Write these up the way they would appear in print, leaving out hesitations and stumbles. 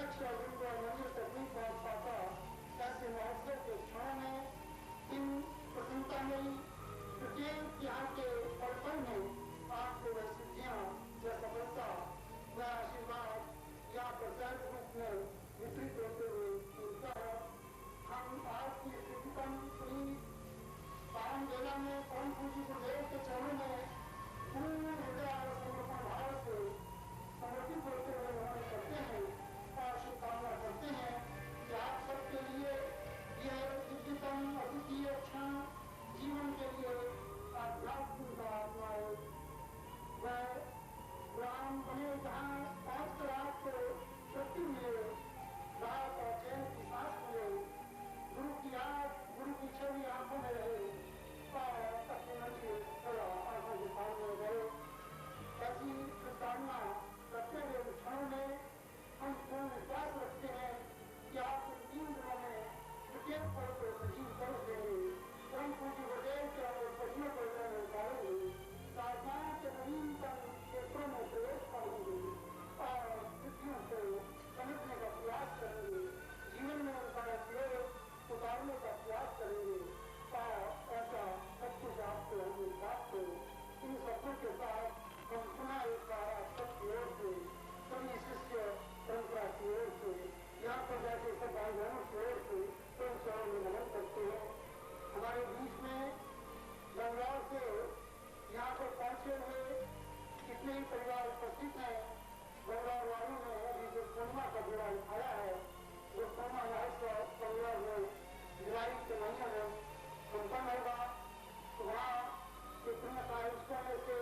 प्रत्यक्ष और गुरु और मंदिर तक नहीं पहुंच पाता, ऐसे महोत्सव के क्षणों में इन प्रसन्नतामयी प्रत्येक यहाँ के पल में आपको वह सिद्धियां, वह सफलता, वह आशीर्वाद यहाँ प्रचार रूप में वितरित होते हुए मिलता है। हम आपकी स्थितिपन पावन बेला में परम पूज्य गुरुदेव के चरणों में पूर्ण हृदय और समर्पण भाव से समर्पित होते हुए उन्होंने करते हैं और शुभकामना करते हैं कि आप सबके लिए यह दिव्यतम अद्वितीय क्षण जीवन के लिए आध्यात्मिक का आत्माए वह ग्राम बने जहाँ पहुंच कर आपको शक्ति मिले, रात और चैन की सांस मिले, गुरु की याद, गुरु की छवि आंखों में रहे और अपने मंदिर थोड़ा आंखों के सामने रहे। ऐसी शुभकामना करते हुए क्षणों में हम पूर्ण विश्वास रखते हैं कि आप इन 3 दिनों में प्रत्येक पल को सजीव कर देंगे, परम पूज्य गुरुदेव के पढ़ने को उतारेंगे, साधनाओं के नवीनतम क्षेत्रों में प्रवेश करेंगे और सिद्धियों को समझने का प्रयास करेंगे, जीवन में उनका उपयोग उतारने का प्रयास करेंगे और ऐसा सब कुछ आपको हमें प्राप्त हो। इन सबकों के साथ हम पुनः एक बार सबकी ओर से, सभी शिष्य परंपरा की ओर से, यहाँ पर जाके सब भाई बहनों की ओर से स्वयं में नमन करते हैं। हमारे बीच में बंगाल से यहाँ पर पहुंचे हुए कितने ही परिवार उपस्थित हैं। बंगाल वालों ने अभी जो पूर्णिमा का बेड़ा उठाया है, जो पूर्णिमा महोत्सव परिवार में जुलाई के महीने में संपन्न होगा, तो वहाँ के पुण्य आयोजकों में से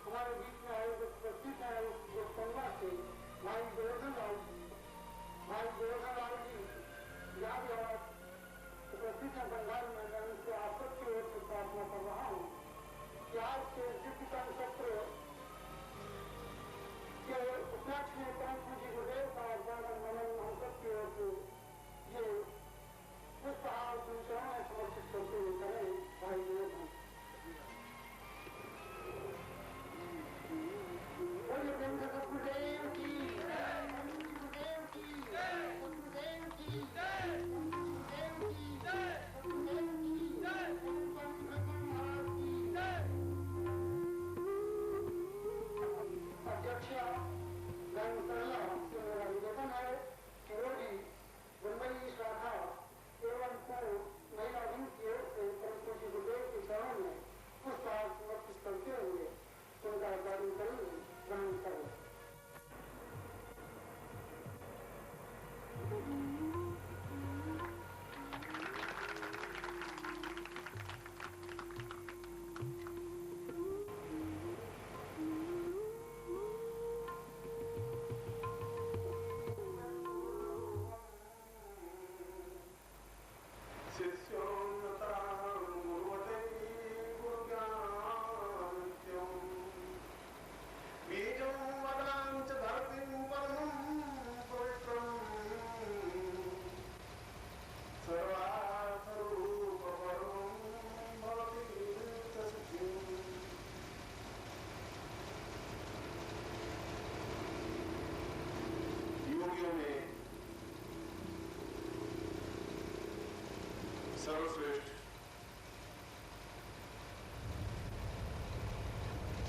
हमारे बीच में आए जो उपस्थित है जो पूर्णिमा से भाई गोवर्धन लाल जी यहाँ भी उपस्थित है बंगाल में। मैं उनसे आप सबकी ओर से प्रार्थना कर रहा हूँ कि आज के दिव्यतम सत्र के उपलक्ष्य में परम पूज्य गुरुदेव का वर्णन मनन हम सबकी ओर से ये पुष्पहार चरणों में समर्पित करते हुए करें। भाई गोवर्धन गुरुदेव की गुरुदेव की गुरुदेव की अध्यक्ष मेरा निवेदन है कि वो भी मुंबई शाखा एवं महिला विंग की ओर से परम पूज्य गुरुदेव के चरणों में पुष्पहार समर्पित करते हुए उनका आदरण करेंगे, ग्रहण करें। सर्वश्रेष्ठ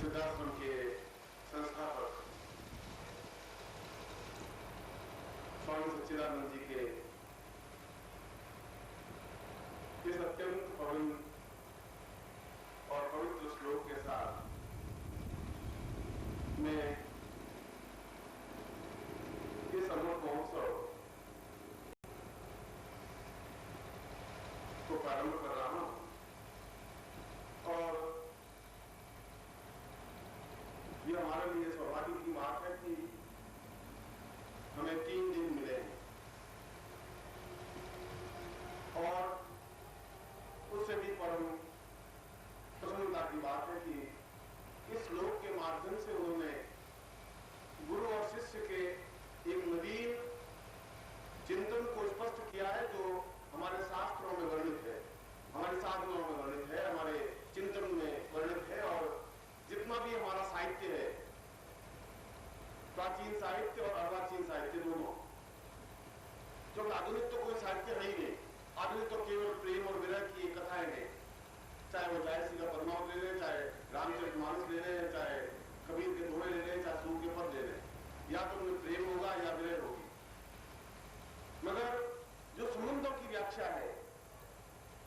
सिद्धाश्रम के संस्थापक स्वामी सच्चिदानंद जी के इस अत्यंत पवन और पवित्र श्लोक के साथ मैं इस अमृत महोत्सव को प्रारंभ कर रहा हूं और यह हमारे लिए सौभाग्य की बात है कि हमें 3 दिन मिले और उससे भी परम प्रसन्नता की बात है कि इस श्लोक के माध्यम से उन्होंने गुरु और शिष्य के एक नवीन चिंतन को स्पष्ट किया है जो हमारे शास्त्रों में वर्णित है, हमारे साधनों में वर्णित है, हमारे चिंतन में वर्णित है और जितना भी हमारा साहित्य है, प्राचीन साहित्य और अर्वाचीन साहित्य दोनों, क्योंकि आधुनिक तो कोई साहित्य है ही नहीं, आधुनिक तो केवल प्रेम और विरह की कथाएं हैं। चाहे वो जायसी का पद्मावत ले लें, चाहे रामचरितमानस ले लें, चाहे कबीर के दोहे ले लें, चाहे सूर के पद ले लें, या तो उनमें प्रेम होगा या विरह होगी। मगर जो संबंधों की व्याख्या है,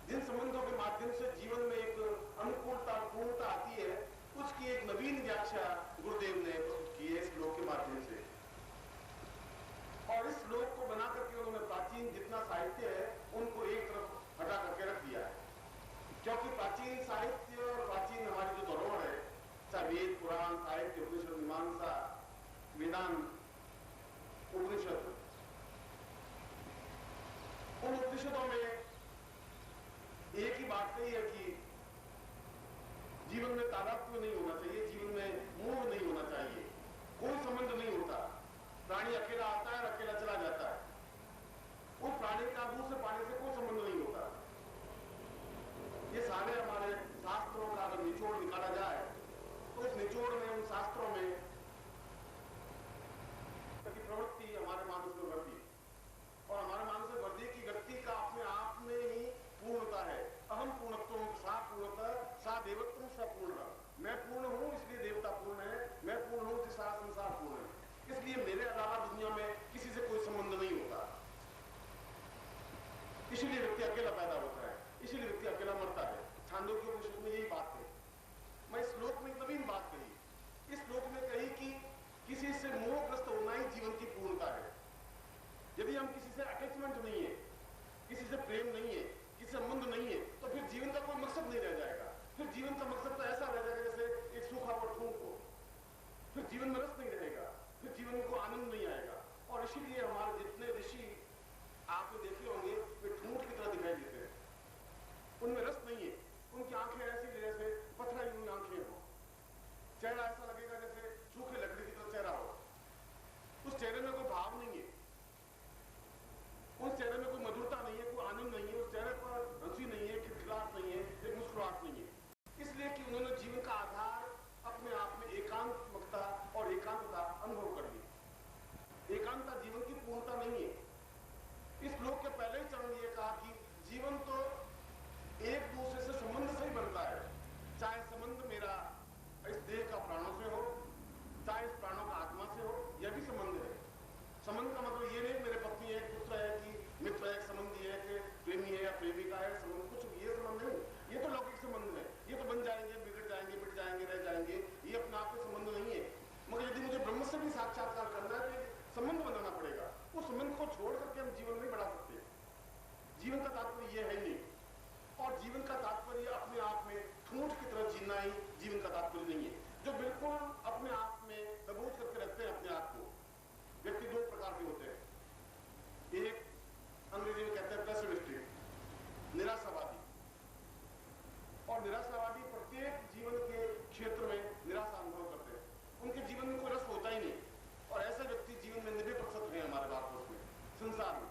जिन संबंधों के माध्यम से जीवन में एक अनुकूलता पूर्णता आती है, उसकी एक नवीन व्याख्या गुरुदेव ने प्रस्तुत की है इस श्लोक के माध्यम से। और इस श्लोक को बना करके उन्होंने प्राचीन जितना साहित्य है उनको एक तरफ हटा करके रख दिया है, क्योंकि प्राचीन साहित्य और प्राचीन हमारी जो धरोहर है, चाहे वेद पुराण साहित्य उपनिषद मीमांसा वेदांत उपनिषद, उन उपनिषदों में एक ही बात कही है कि जीवन में तादात्म्य नहीं होना चाहिए, जीवन में मोह नहीं होना चाहिए, कोई संबंध नहीं होता। प्राणी अकेला आता है और अकेला चला जाता है, उस प्राणी का दूसरे प्राणी से कोई संबंध नहीं होता। ये सारे हमारे शास्त्रों का अगर निचोड़ निकाला जाए तो उस निचोड़ में, उन शास्त्रों में प्रवृत्ति हमारे मानस में बढ़ती है, और हमारे मानस में बढ़ती की व्यक्ति का अपने आप में ही पूर्णता है। अहम पूर्णत्व सा पूर्णता सा देवत्व सा पूर्ण। मैं पूर्ण हूं इसलिए देवता पूर्ण है, मैं पूर्ण हूं इसलिए सारा संसार पूर्ण है, इसलिए मेरे अलावा दुनिया में किसी से कोई संबंध नहीं होता। इसीलिए व्यक्ति अकेला पैदा होता है, इसीलिए व्यक्ति अकेला मरता है। छांदोग्य उपनिषद में यही बात है। मैं इस श्लोक में एक नवीन बात कही, इस श्लोक में कही कि किसी से मोहग्रस्त होना ही जीवन की पूर्णता है। यदि हम किसी से अटैचमेंट नहीं है, किसी से प्रेम नहीं है, किसी संबंध नहीं है, तो फिर जीवन का कोई मकसद नहीं रह जाएगा। फिर जीवन का मकसद तो ऐसा रह जाएगा जैसे एक सूखा हुआ ठूंठ हो, फिर जीवन में रस नहीं रहेगा, फिर जीवन में कोई आनंद नहीं आएगा। और इसीलिए हमारे जितने ऋषि आपने देखे होंगे वे ठूंठ की तरह दिखाई देते हैं, उनमें रस नहीं है, उनकी आंखें ऐसी जैसे पथराई हुई आंखें हो, चेहरा ऐसा लगेगा जैसे सूखे लकड़ी की तरह चेहरा हो, उस चेहरे में कोई भाव नहीं है, उस चेहरे में कोई मधुरता नहीं है, कोई आनंद नहीं है, उस चेहरे पर हंसी नहीं है, खिलखिलाहट नहीं है, एक मुस्कुराहट नहीं है। इसलिए कि उन्होंने जीवन का आधार अपने आप में एकांतमकता और एकांतता अनुभव कर ली। एकांतता जीवन की पूर्णता नहीं है। इस श्लोक के पहले ही चरण ये कहा कि जीवन तो एक दूसरे से संबंध से ही बनता है, चाहे संबंध मेरा इस देह का प्राणों से हो, चाहे इस प्राणों का आत्मा से हो, यह भी संबंध है। संबंध का मतलब ये नहीं मेरे पत्नी है, पुत्र है, कि मित्र है, संबंधी है, कि प्रेमी है या प्रेमिका है, संबंध कुछ ये संबंध नहीं, ये तो लौकिक संबंध है, ये तो बन जाएंगे, बिगड़ जाएंगे, मिट जाएंगे, रह जाएंगे, ये अपने आप में संबंध नहीं है। मगर यदि मुझे ब्रह्म से भी साक्षात्कार करना है तो संबंध बनाना पड़ेगा। उस संबंध को छोड़ करके हम जीवन नहीं बढ़ा सकते। जीवन का तात्पर्य यह है नहीं, और जीवन का तात्पर्य अपने आप में ठूंठ की तरह जीना ही जीवन का तात्पर्य नहीं है। जो बिल्कुल अपने आप में दबोच करके रखते हैं अपने आप को, व्यक्ति दो प्रकार के होते हैं। एक अंग्रेजी में कहते हैं पेसिमिस्टिक, निराशावादी, और निराशावादी प्रत्येक जीवन के क्षेत्र में निराशा अनुभव करते हैं, उनके जीवन में कोई रस होता ही नहीं। और ऐसे व्यक्ति जीवन में 90% है हमारे भारतवर्ष में, संसार में।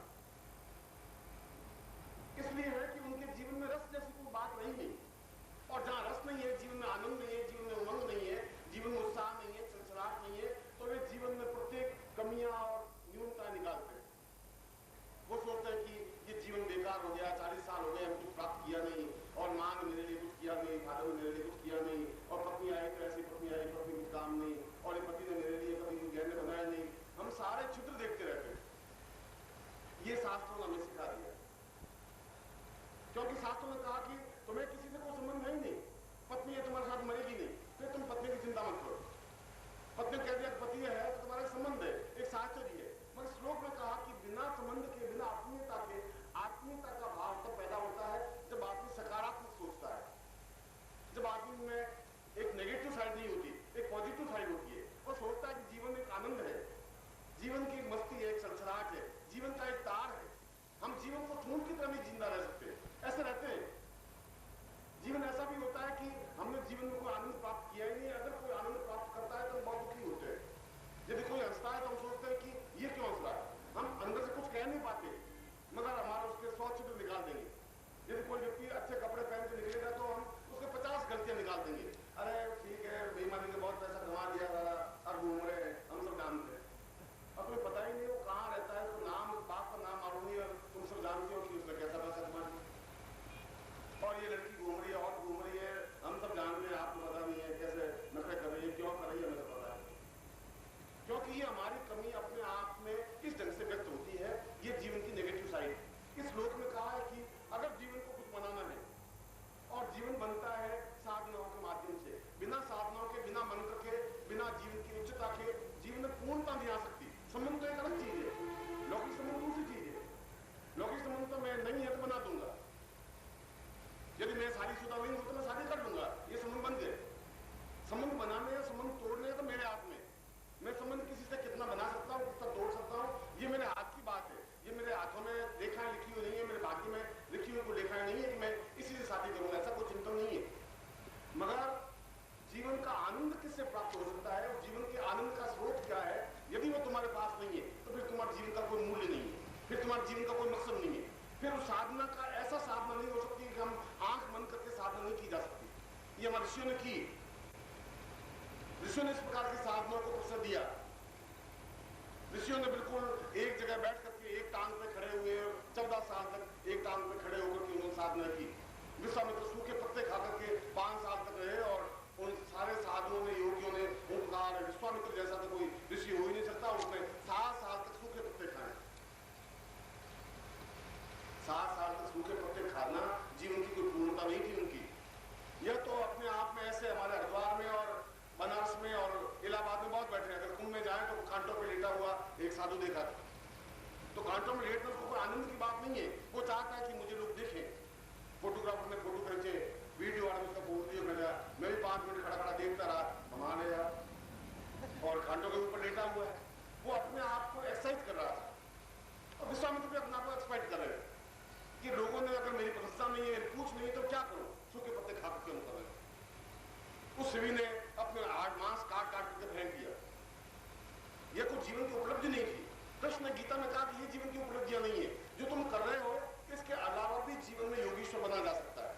इसलिए है कि उनके जीवन में रस जैसी कोई बात रही नहीं, और जहां रस नहीं है, जीवन में आनंद नहीं है, जीवन में उमंग नहीं है, जीवन में उत्साह नहीं है, चंचलाहट नहीं है, तो वे जीवन में प्रत्येक कमियां और न्यूनता निकालते हैं। वो सोचते हैं कि ये जीवन बेकार हो गया, 40 साल हो गए, हम कुछ प्राप्त किया नहीं, और मां ने मेरे लिए कुछ किया नहीं, फादर ने मेरे लिए कुछ किया नहीं, और पत्नी आई तो ऐसी पत्नी आई, पत्नी कुछ काम नहीं, और ये पति ने मेरे लिए कभी कुछ गहने बनाया नहीं। हम सारे चित्र देखते रहते हैं। ये शास्त्रों ने हमें सिखा दिया, क्योंकि शास्त्रों ने कहा कि तुम्हें किसी से कोई संबंध है ही नहीं, पत्नी है तुम्हारे साथ मरेगी नहीं, फिर तुम पत्नी की चिंता मत करो। पत्नी कह दिया पति है तो तुम्हारा संबंध है, एक साहचर्य है। मगर श्लोक में कहा कि बिना संबंध के, बिना आत्मीयता के, आत्मीयता का भाव तब पैदा होता है जब आदमी सकारात्मक सोचता है, जब आदमी में एक नेगेटिव साइड नहीं होती, एक पॉजिटिव साइड होती है। वो सोचता है कि जीवन एक आनंद है, जीवन की एक मस्ती है, एक सनसनाहट है, जीवन का एक तार है। हम जीवन को ठूंठ की तरह नहीं जिंदा रह सकते, ऐसे रहते हैं। जीवन ऐसा भी होता है कि हमने जीवन में कोई आनंद प्राप्त किया ही नहीं। अगर कोई आनंद प्राप्त करता है तो हम बहुत दुखी होते हैं। यदि कोई हंसता है तो हम सोचते हैं कि ये क्यों हंस रहा है। हम अंदर से कुछ कह नहीं पाते, मगर हमारे उसके 100 चित्र निकाल देंगे। यदि कोई व्यक्ति अच्छे कपड़े पहन के निकलेगा तो हम उसके 50 गलतियां निकाल देंगे। अरे ठीक है, बेईमानी ने बहुत पैसा कमा लिया और घूम रहे हैं, हम सब जानते हैं। और तुम्हें पता ही नहीं वो कहाँ रहता है, तो नाम बाप का नाम मालूम नहीं है, हमारी कमी अपने आप में किस ढंग से व्यक्त होती है, ये जीवन की नेगेटिव साइड। इस श्लोक में कहा है कि अगर जीवन को कुछ बनाना है, और जीवन बनता है साधनाओं के माध्यम से, बिना साधनाओं के, बिना मंत्र के, बिना जीवन की उच्चता के जीवन में पूर्णता नहीं आ सकती। संबंध तो एक अलग चीज है, लौकिक संबंध दूसरी चीज है। लौकिक संबंध तो मैं नहीं है तो बना दूंगा, यदि मैं शादीशुदा नहीं हूं तो मैं शादी कर लूंगा, ये संबंध बन गए। संबंध बनाने या संबंध तोड़ने तो मेरे हाथ में, मैं संबंध किसी से कितना बना सकता हूँ, कितना तोड़ सकता हूँ, ये मेरे हाथ की बात है। ये मेरे हाथों में रेखाएं लिखी हुई नहीं है, मेरे भाग्य में लिखी हुई कोई रेखाएं नहीं है कि मैं इसी से शादी करूंगा, ऐसा कोई चिंतन नहीं है। मगर जीवन का आनंद किससे प्राप्त हो सकता है, और जीवन के आनंद का स्रोत क्या है, यदि वो तुम्हारे पास नहीं है तो फिर तुम्हारे जीवन का कोई मूल्य नहीं है, फिर तुम्हारे जीवन का कोई मकसद नहीं है। फिर उस साधना का ऐसा साधना नहीं हो सकती कि हम आंख बंद करके साधना नहीं की जा सकती। ये हमारे ऋषियों ने की, ऋषियों ने इस प्रकार की साधनाओं को प्रश्न दिया। ऋषियों ने बिल्कुल एक जगह बैठ करके एक टांग पे खड़े हुए 14 साल तक एक टांग पे खड़े होकर के उन्होंने साधना की। विश्वामित्र सूखे पत्ते खा करके 5 साल तक रहे, और उन सारे साधुओं ने, योगियों ने ओंकार, विश्वामित्र जैसा तो कोई ऋषि हो ही नहीं सकता, उसने 7 साल तक सूखे पत्ते खाए। 7 साल तक सूखे पत्ते खाना जीवन की कोई पूर्णता नहीं थी उनकी। यह तो अपने आप में ऐसे हमारे हरिद्वार में और बनारस में और इलाहाबाद में बहुत बैठे हैं। अगर कुंभ में जाए तो कांटों पे लेटा हुआ एक साधु देखा था, तो कांटों में लेटना उसको कोई आनंद की बात नहीं है, वो चाहता है कि मुझे लोग देखें। फोटोग्राफर ने फोटो खींचे, वीडियो वाले उसका वीडियो भेजा, मैं भी 5 मिनट खड़ा खड़ा देखता रहा, कमाल है यार, और कांटों के ऊपर लेटा हुआ है। वो अपने आप को एक्सरसाइज कर रहा था, और विश्वामित्र भी अपने आप को एक्सरसाइज कर रहे हैं कि लोगों ने अगर मेरी प्रशंसा नहीं है, पूछ नहीं, तो क्या करूं, सूखे पत्ते खा करके कर रहे। उस शिवी ने अपने मांस काट काट करके फेंक दिया। यह कोई जीवन की उपलब्धि नहीं थी। कृष्ण ने गीता में कहा कि ये जीवन की उपलब्धियां नहीं है जो तुम कर रहे हो, इसके अलावा भी जीवन में योगीश्वर बना जा सकता है।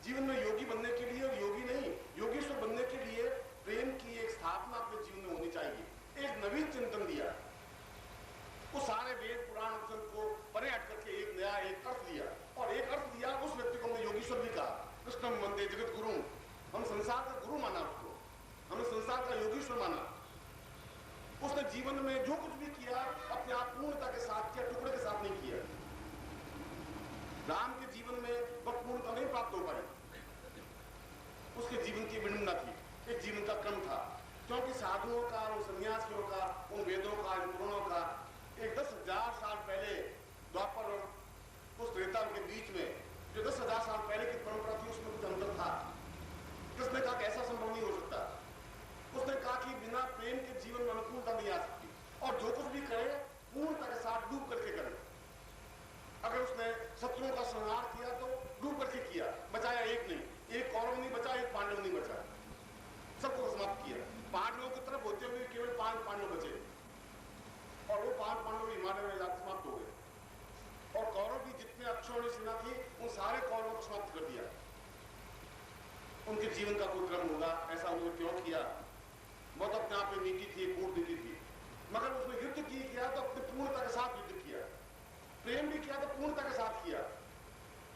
जीवन में योगी बनने के लिए, और योगी नहीं योगीश्वर बनने के लिए प्रेम की एक स्थापना अपने जीवन में होनी चाहिए। एक नवीन चिंतन दिया, वो सारे वेद पुराण वचन को परे हट करके एक नया एक अर्थ दिया, और एक अर्थ दिया उस व्यक्ति को हमने योगीश्वर भी कहा। कृष्णम वंदे जगत गुरु, हम संसार का गुरु माना उसको, हमने संसार का योगीश्वर माना। उसने जीवन में जो कुछ भी किया अपने आप पूर्णता के साथ किया, टुकड़े के साथ नहीं किया। राम के जीवन में वह पूर्णता नहीं प्राप्त हो पाई, उसके जीवन की विडंबना थी, एक जीवन का क्रम था। क्योंकि साधुओं का, उन सन्यासियों का, उन वेदों का, इन पुराणों का एक 10,000 साल पहले द्वापर और उस त्रेता के बीच में जो 10,000 साल पहले की परंपरा थी, उसमें कुछ अंतर था। किसने कहा कि ऐसा संभव नहीं हो सकता। उसने कहा कि बिना प्रेम के जीवन में अनुकूलता नहीं आ सकती, और जो कुछ भी करे पूर्णता के साथ डूब करके करे। अगर उसने शत्रुओं का संहार किया तो डूब करके किया, बचाया एक नहीं, एक कौरव नहीं बचा, एक पांडव नहीं बचा, सबको समाप्त किया। पांडवों की तरफ होते हुए केवल 5 पांडव बचे, और वो 5 पांडव हिमालय में जाकर समाप्त हो गए। और कौरव की जितने अक्षौणी सेना थी उन सारे कौरवों को समाप्त कर दिया। उनके जीवन का कोई क्रम होगा, ऐसा उन्होंने क्यों किया? बहुत अपने आप में नीति थी, कूटनीति थी, मगर उसने युद्ध किया तो अपनी पूर्णता के साथ युद्ध किया। प्रेम भी किया तो पूर्णता के साथ किया,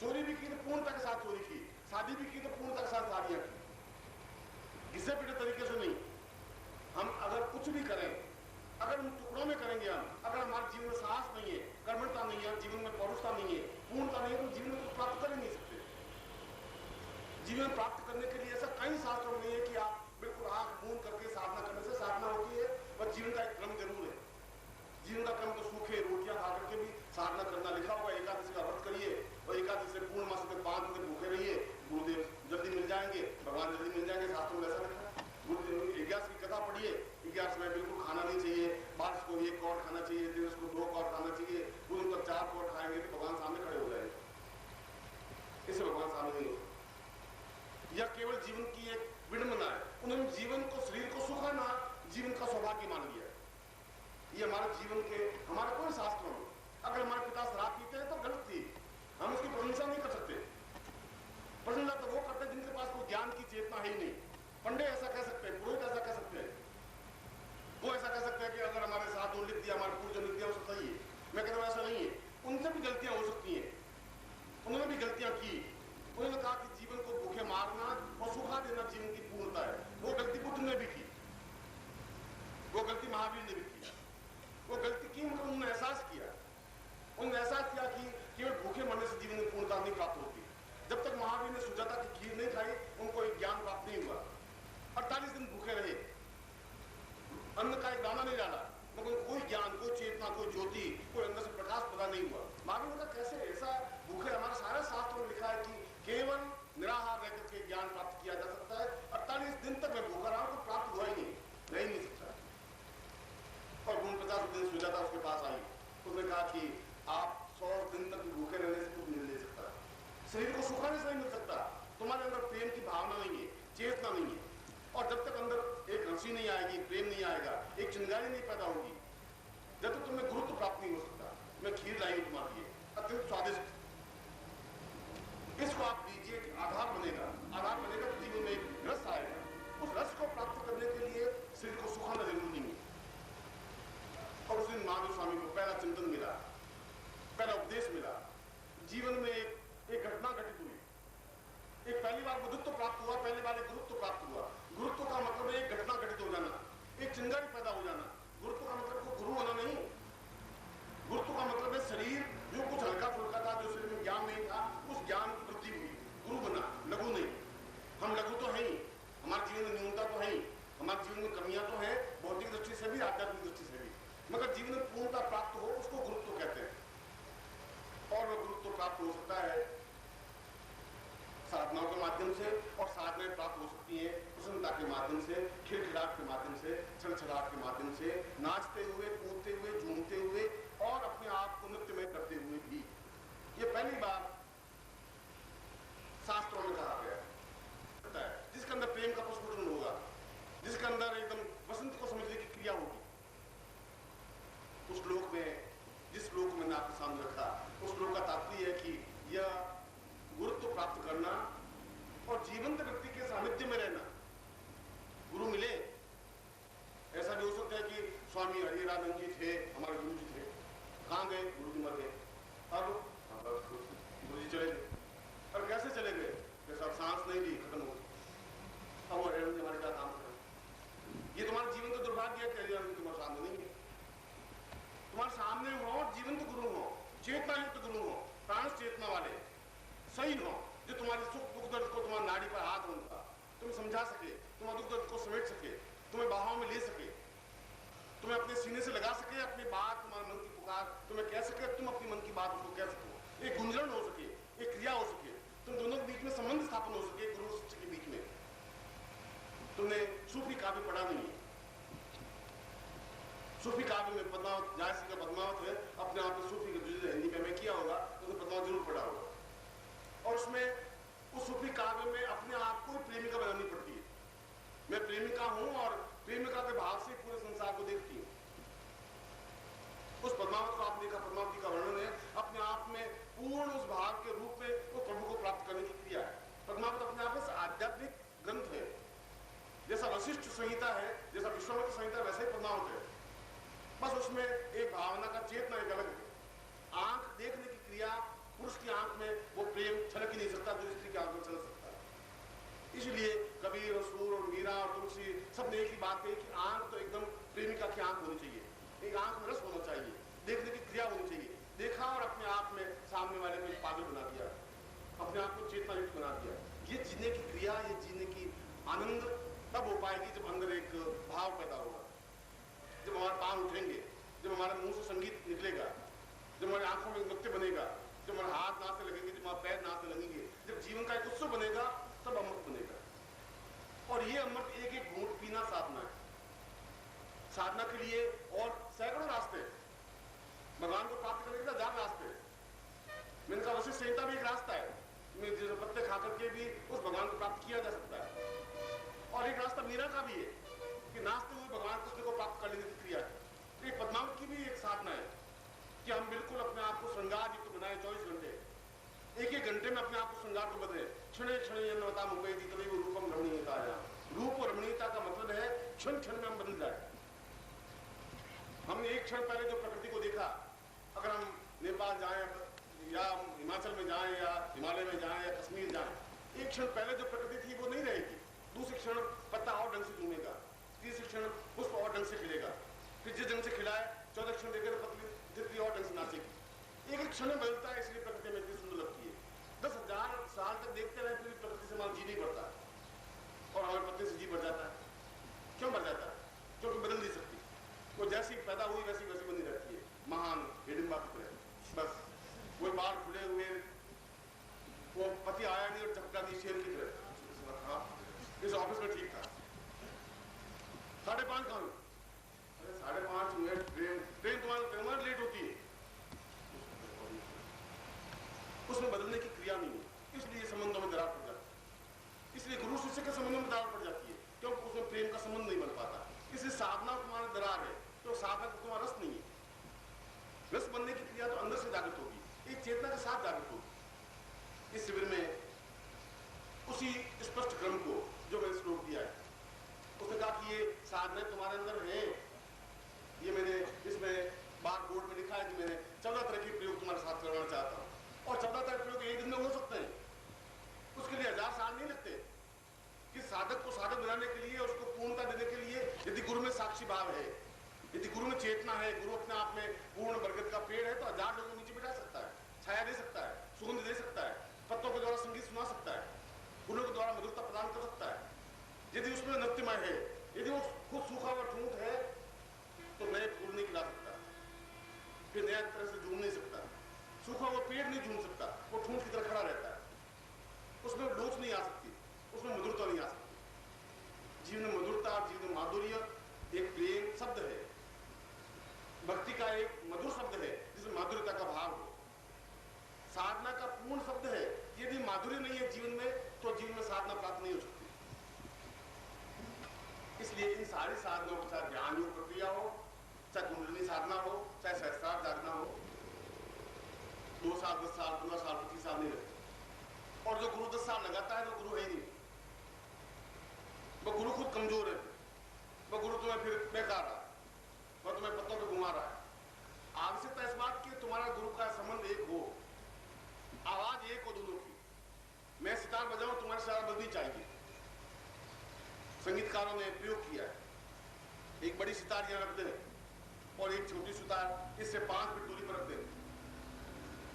चोरी भी की तो पूर्णता के साथ चोरी की, शादी भी की तो पूर्णता के साथ शादियां की, घिसे पिटे तरीके से नहीं। हम अगर कुछ भी करें, अगर हम टुकड़ों में करेंगे, हम अगर हमारे जीवन में साहस नहीं है, कर्मठता नहीं है, जीवन में पौरुषता नहीं है, पूर्णता नहीं है, तो जीवन में कुछ प्राप्त कर ही नहीं सकते। जीवन प्राप्त करने के लिए ऐसा कई शास्त्रों नहीं है कि आप बिल्कुल आंख मूंद करके साधना करने से साधना होती है, पर जीवन का एक क्रम जरूर है। जीवन का क्रम तो सूखे रोटियां खा करके भी साधना करना लिखा हुआ। एकादशी का व्रत करिए, और एकादशी से पूर्णमासी तक 5 दिन भूखे रहिए, गुरुदेव जल्दी मिल जाएंगे, भगवान जल्दी मिल जाएंगे, शास्त्रों में ऐसा लिखा है। गुरुदेव 11 की कथा पढ़िए, 11 में बिल्कुल खाना नहीं चाहिए, 12 को 1 कौर खाना चाहिए, 13 को 2 कौर खाना चाहिए, गुरु तक 4 कौर खाएंगे तो भगवान सामने खड़े हो जाएंगे। इससे भगवान सामने नहीं हो, यह केवल जीवन की एक विडंबना है। उन्होंने जीवन को, शरीर को सुखाना जीवन का सौभाग्य मान लिया। ये हमारे जीवन के, हमारे कोई शास्त्रों में, अगर हमारे पिता शराब पीते हैं तो गलत थी, हम उसकी प्रशंसा नहीं कर सकते। प्रशंसा तो वो करते हैं जिनके पास कोई ज्ञान की चेतना है ही नहीं। पंडित ऐसा कह सकते हैं, पुरोहित ऐसा कह सकते हैं, वो ऐसा कह सकते हैं कि अगर हमारे साथ लिख दिया, हमारे पूर्वजों लिख दिया, वो सब सही है। मैं कहता हूं ऐसा नहीं है, उनसे भी गलतियां हो सकती हैं, उन्होंने भी गलतियां की। उन्होंने कहा कि जीवन को भूखे मारना और सुखा देना जीवन की पूर्णता है। वो गलती बुद्ध ने भी की, वो गलती महावीर ने भी की। वो गलती की मतलब उन्होंने एहसास किया कि केवल भूखे मरने से जीवन में पूर्णता नहीं प्राप्त होती। जब तक महावीर ने सुजाता की खीर नहीं खाई उनको एक ज्ञान प्राप्त नहीं हुआ। 48 दिन भूखे रहे, अन्न का एक दाना नहीं डाला, मगर कोई ज्ञान, कोई चेतना, कोई ज्योति, कोई अंदर से प्रकाश पैदा नहीं हुआ। महावीर ने कहा कैसे ऐसा भूखे, हमारा सारा शास्त्र में लिखा है कि केवल निराहार रहकर के ज्ञान प्राप्त किया जा सकता है। 48 दिन तक मैं भूखा रहा हूं तो प्राप्त हुआ ही नहीं सकता। और 49 दिन सुजाता उसके पास आई, उसने कहा कि आप 100 दिन तक भूखे रहने से कुछ नहीं ले सकता, शरीर को सुखाने से नहीं मिल सकता, तुम्हारे अंदर प्रेम की भावना नहीं है, चेतना नहीं है। और जब तक अंदर एक हंसी नहीं आएगी, प्रेम नहीं आएगा, एक चिंगारी नहीं पैदा होगी, जब तक तुम्हें गुरुत्व प्राप्त नहीं हो सकता। मैं खीर लाई हूं तुम्हारे लिए, अत्यंत स्वादिष्ट, इसको आप दीजिए, आधार बनेगा तो जीवन में एक रस आएगा। उस रस को प्राप्त करने के लिए शरीर को सुखाना जरूरी नहीं है। और उस दिन महावीर स्वामी को पहला चिंतन मिला, पहला उपदेश मिला, जीवन में एक घटना घटित हुई, एक पहली बार बुद्धत्व प्राप्त हुआ, पहली बार एक गुरुत्व प्राप्त हुआ। गुरुत्व का मतलब है एक घटना घटित हो जाना, एक चिंगारी पैदा हो जाना। गुरुत्व का मतलब को गुरु होना नहीं, गुरुत्व का मतलब है शरीर जो कुछ हल्का फुल्का था, जो शरीर में ज्ञान नहीं था, उस ज्ञान की वृद्धि हुई, गुरु बना, लघु नहीं। हम लघु तो है ही, हमारे जीवन में न्यूनता तो है ही, हमारे जीवन में कमियां तो है, भौतिक दृष्टि से भी, आध्यात्मिक दृष्टि से भी, मगर जीवन में पूर्णता प्राप्त हो उसको गुरुत्व कहते हैं। और वह गुरुत्व प्राप्त हो सकता है साधनाओं के माध्यम से, और साधनाएं प्राप्त हो सकती हैं प्रसन्नता के माध्यम से, खिलखिलाहट के माध्यम से, छलछलाहट के माध्यम से, नाचते हुए, कूदते हुए, झूमते हुए और अपने आप को नृत्यमय करते हुए भी। ये पहली बार शास्त्रों में कहा गया है, जिसके अंदर प्रेम का प्रस्फुटन होगा, जिसके अंदर एकदम वसंत को समझने की क्रिया होगी। उस श्लोक में, जिस श्लोक मैंने आपके सामने रखा, उस श्लोक का तात्पर्य है कि यह गुरुत्व प्राप्त करना और जीवंत व्यक्ति के सानिध्य में रहना। गुरु मिले, ऐसा भी हो सकता है कि स्वामी हरिरानंद जी थे, हमारे गुरु जी थे, कहां गए? गुरु जी मर गए, अब गुरु जी चले गए। और कैसे चले गए? जैसा सांस नहीं ली, खत्म हो गई, अब हरिरानंद जी हमारे क्या काम करें? ये तुम्हारे जीवन का दुर्भाग्य है कि हरिरानंद तुम्हारे सामने नहीं है। तुम्हारे सामने हो जीवंत गुरु हो, चेतना युक्त गुरु हो, प्राण चेतना वाले सही हो, जो तुम्हारे सुख दुख दर्द को, तुम्हारी नाड़ी पर हाथ उनका तुम्हें समझा सके, तुम्हारे दुख दर्द को समेट सके, तुम्हें बाहों में ले सके, तुम्हें अपने सीने से लगा सके, अपनी बात, तुम्हारे मन की पुकार तुम्हें कह सके, तुम अपनी मन की बात उसको कह सको, एक गुंजरण हो सके, एक क्रिया हो सके, तुम दोनों के बीच में संबंध स्थापन हो सके, गुरु शिष्य के बीच में। तुमने सूफी काव्य पढ़ा नहीं है, सूफी काव्य में पद्मावत, जायसी का पद्मावत है, अपने आप में सूफी का हिंदी में किया होगा तो पद्मावत जरूर पढ़ा होगा। और उसमें उस सूफी काव्य में अपने आप को प्रेमिका बनानी पड़ती है। मैं प्रेमिका हूं और प्रेमिका के भाव से पूरे संसार को देखती हूं। उस पद्मावत को आपने देखा, पद्मावती का वर्णन है, अपने आप में पूर्ण उस भाव के रूप में वो प्रभु को प्राप्त करने की क्रिया है। पद्मावत अपने आप में आध्यात्मिक ग्रंथ है, जैसा वशिष्ठ संहिता है, जैसा विश्वामित्र संहिता, वैसे ही पद्मावत है। बस उसमें एक भावना का चेतना एक अलग है। आंख देखने की क्रिया, पुरुष की आंख में वो प्रेम छलक ही नहीं सकता जो स्त्री की आंख में छलक सकता है। इसलिए कबीर और सूर और मीरा और तुलसी सब ने एक ही बात कही कि आंख तो एकदम प्रेमिका की आंख होनी चाहिए, एक आंख में रस होना चाहिए, देखने की क्रिया होनी चाहिए। देखा और अपने आप में सामने वाले को पागल बना दिया, अपने आप को चेतना युक्त बना दिया। ये जीने की क्रिया, ये जीने की आनंद तब हो पाएगी जब अंदर एक भाव पैदा होगा, जब हमारे पांव उठेंगे, जब हमारे मुंह से संगीत निकलेगा, जब हमारी आंखों में नृत्य बनेगा, जब हमारे हाथ नाचने लगेंगे, जब हमारे पैर नाचने लगेंगे, जब जीवन का एक उत्सव बनेगा, तब अमृत बनेगा। और ये अमृत एक एक घूंट पीना साधना है। साधना के लिए और सैकड़ों रास्ते, भगवान को प्राप्त करने के लिए 1000 रास्ते। मैंने कहा वशिष्ठ संहिता भी एक रास्ता है, पत्ते खा करके भी उस भगवान को प्राप्त किया जा सकता है। और एक रास्ता मीरा का भी है कि नाचते हुए भगवान कृष्ण को प्राप्त कर लेने की क्रिया है। एक पद्मावत की भी एक साधना है कि हम बिल्कुल अपने आप को श्रृंगार युक्त बनाए 24 घंटे, एक घंटे में अपने आप को श्रृंगार को बदले। क्षण क्षण तभी वो रूपम रमणीयता है। रूप और रमणीयता का मतलब है क्षण क्षण में हम बदल जाए। हमने एक क्षण पहले जो प्रकृति को देखा, अगर हम नेपाल जाएं या हिमाचल में जाएं या हिमालय में जाएं या कश्मीर जाएं, एक क्षण पहले जो प्रकृति थी वो नहीं रहेगी। दूसरे क्षण पत्ता और ढंग से झूमेगा, तीसरे क्षण पुष्प और ढंग से खिलेगा, फिर जिस ढंग से खिलाए 14 क्षण देकर पतली तितली और ढंग से नाचेगी। एक एक क्षण में बदलता है, इसलिए प्रकृति में इतनी सुंदर लगती है। 10,000 साल तक देखते रहे फिर प्रकृति से मानव जी नहीं बढ़ता और हमारे पत्ते से जी बढ़ जाता है। क्यों बढ़ जाता है? क्योंकि बदल नहीं सकती। वो जैसी पैदा हुई वैसी वैसी बनी रहती है, महान हिडिंबा की तरह। बस वो बाल खुले हुए, वो पति आया नहीं और चपका दी शेर की तरह। हाँ, इस ऑफिस में ठीक था। 5:30 कहाँ? अरे 5:30 मिनट ट्रेन तुम्हारी लेट होती है। उसमें बदलने की क्रिया नहीं है, इसलिए संबंधों में दरार पड़ जाती है। इसलिए गुरु शिष्य के संबंधों में दरार पड़ जाती है, क्योंकि उसमें प्रेम का संबंध नहीं बन पाता। इसलिए साधना तुम्हारा दरार है, तो साधना को तुम्हारा रस नहीं है। रस बनने की क्रिया तो अंदर से जागृत होगी, एक चेतना के साथ जागृत होगी। इस शिविर में उसी स्पष्ट क्रम को जो मैंने श्लोक दिया है, उसने कहा कि ये साधना तुम्हारे अंदर है। ये मैंने इसमें बार बोर्ड में लिखा है कि मैंने 14 तरह के प्रयोग तुम्हारे साथ करवाना चाहता हूँ, और 14 तरह के प्रयोग एक दिन में हो सकते हैं। उसके लिए 1000 साल नहीं लगते। कि साधक को साधक बनाने के लिए, उसको पूर्णता देने के लिए, यदि गुरु में साक्षी भाव है, यदि गुरु में चेतना है, गुरु अपने आप में पूर्ण बरगद का पेड़ है, तो 1000 लोगों को नीचे बिठा सकता है, छाया दे सकता है, सुगंध दे सकता है, पत्तों के द्वारा संगीत सुना सकता है, फूलों के द्वारा मधुरता प्रदान कर सकता है। यदि उसमें नृत्यमय है, यदि वो खुद सूखा हुआ ठूंठ है, तो नए फूल नहीं खिला सकता, फिर नया तरह से झूम नहीं सकता। सूखा हुआ पेड़ नहीं झूम सकता, वो ठूंठ की तरह खड़ा रहता है। उसमें लोच नहीं आ सकती, उसमें मधुरता नहीं आ सकती। जीवन में मधुरता, जीवन में माधुर्य एक प्रेम शब्द है, भक्ति का एक मधुर शब्द है जिसमें माधुर्यता का भाव हो। साधना का पूर्ण शब्द है, यदि माधुर्य नहीं है जीवन में, तो जीवन में साधना प्राप्त नहीं हो सकती। इसलिए इन सारी साधनाओं को, चाहे ज्ञान योग प्रक्रिया हो, चाहे कुंडलिनी साधना हो, चाहे सहस्त्रार साधना हो, 2 साल 10 साल 15 साल 25 साल नहीं लगते। और जो गुरु 10 साल लगाता है, तो गुरु है ही नहीं। वो गुरु खुद कमजोर है, वो गुरु तुम्हें फिर बेकार रहा, वो तुम्हें पत्तों पे घुमा रहा है। आवश्यकता इस बात की तुम्हारा गुरु का संबंध एक हो, आवाज एक हो दोनों की। मैं सितार बजाऊं, तुम्हारी सितार बजनी चाहिए। संगीतकारों ने प्रयोग किया है, एक बड़ी सितार यहां रख दें और एक छोटी सितार इससे 5 फीट दूरी पर रख दें,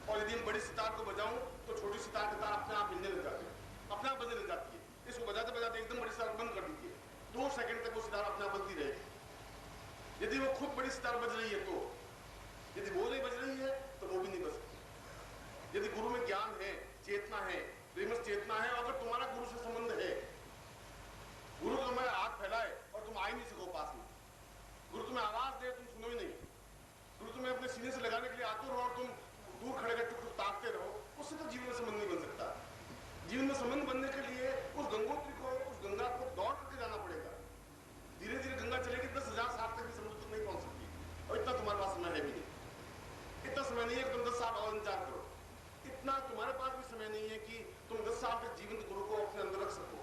और यदि मैं बड़ी सितार को बजाऊं तो छोटी सितार की तार अपने आप हिलने लग जाती है, अपने आप बजने लग जाती है। इसको बजाते बजाते एकदम बड़ी सितार बंद कर दीजिए, 2 सेकंड तक वो सितार अपने आप बजती रहेगी। यदि वो खुद बड़ी सितार बज रही है तो, यदि वो नहीं बज रही है तो वो भी नहीं बज सकती। यदि गुरु में ज्ञान है, चेतना है, प्रेमस चेतना है, अगर तुम्हारा गुरु से संबंध है, गुरु तुम्हारे हाथ फैलाए और तुम आ ही नहीं सको पास में, गुरु तुम्हें आवाज दे तुम सुनो ही नहीं, गुरु तुम्हें अपने सीने से लगाने के लिए आतुर हो और तुम दूर खड़े रहकर कुछ ताकते रहो, उससे तो जीवन में संबंध नहीं बन सकता। जीवन में संबंध बनने के लिए उस गंगोत्री को, उस गंगा को दौड़ करके जाना पड़ेगा। धीरे धीरे गंगा चलेगी, 10,000 साल तक भी समुद्र तक नहीं पहुंच सकती, और इतना तुम्हारे पास समय है भी नहीं। इतना समय नहीं है कि तुम 10 साल और इंतजार करो, इतना तुम्हारे पास भी समय नहीं है कि तुम 10 साल तक जीवंत गुरु को अपने अंदर रख सको।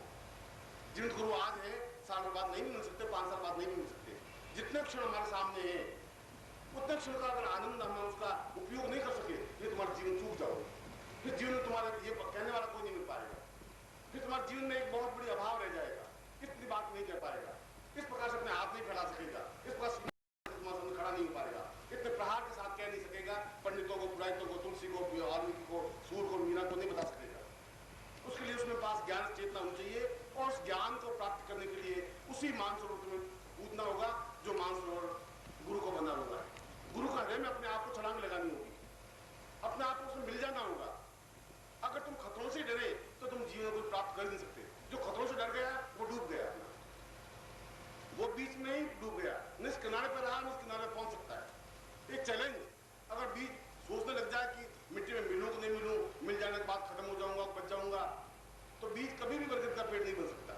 जीवंत गुरु आज है, साल बाद नहीं मिल सकते, 5 साल बाद नहीं मिल सकते। जितने क्षण हमारे सामने है, उतने क्षण का अगर आनंद हम उसका उपयोग नहीं कर सके, ये तुम्हारा जीवन चूक जाओगे। फिर जीवन में तुम्हारे ये कहने वाला कोई नहीं मिल पाएगा, फिर तुम्हारे जीवन में एक बहुत बड़ी अभाव रह जाएगा, इतनी बात नहीं कह पाएगा, इस प्रकार से अपने हाथ नहीं फैला सकेगा, इस प्रकार से तुम्हारे सामने खड़ा नहीं हो पाएगा, इतने प्रहार के साथ कह नहीं सकेगा, पंडितों को, पुरोहितों को, तुलसी को, वाल्मीकि को, सूर को, मीरा को नहीं बता सकेगा। उसके लिए उसमें पास ज्ञान चेतना होनी चाहिए, और उस ज्ञान को प्राप्त करने के लिए उसी मानसरोवर तुम्हें कूदना होगा जो मानसरोवर गुरु को बना होगा। गुरु का हृदय में अपने आप को छलांग लगानी होगी, अपने आप को उसमें मिल जाना होगा। अगर तुम खतरों से डरे तो तुम जीवन को प्राप्त कर नहीं सकते। जो खतरों से डर गया वो डूब गया, वो बीच में ही डूब गया, न इस किनारे पर रहा न उस किनारे पहुंच सकता है। एक चैलेंज, अगर बीच सोचने लग जाए कि मिट्टी में मिलूं कि नहीं मिलूं, मिल जाने के बाद खत्म हो जाऊंगा, बच जाऊंगा, तो बीज कभी भी बरगद का पेड़ नहीं बन सकता।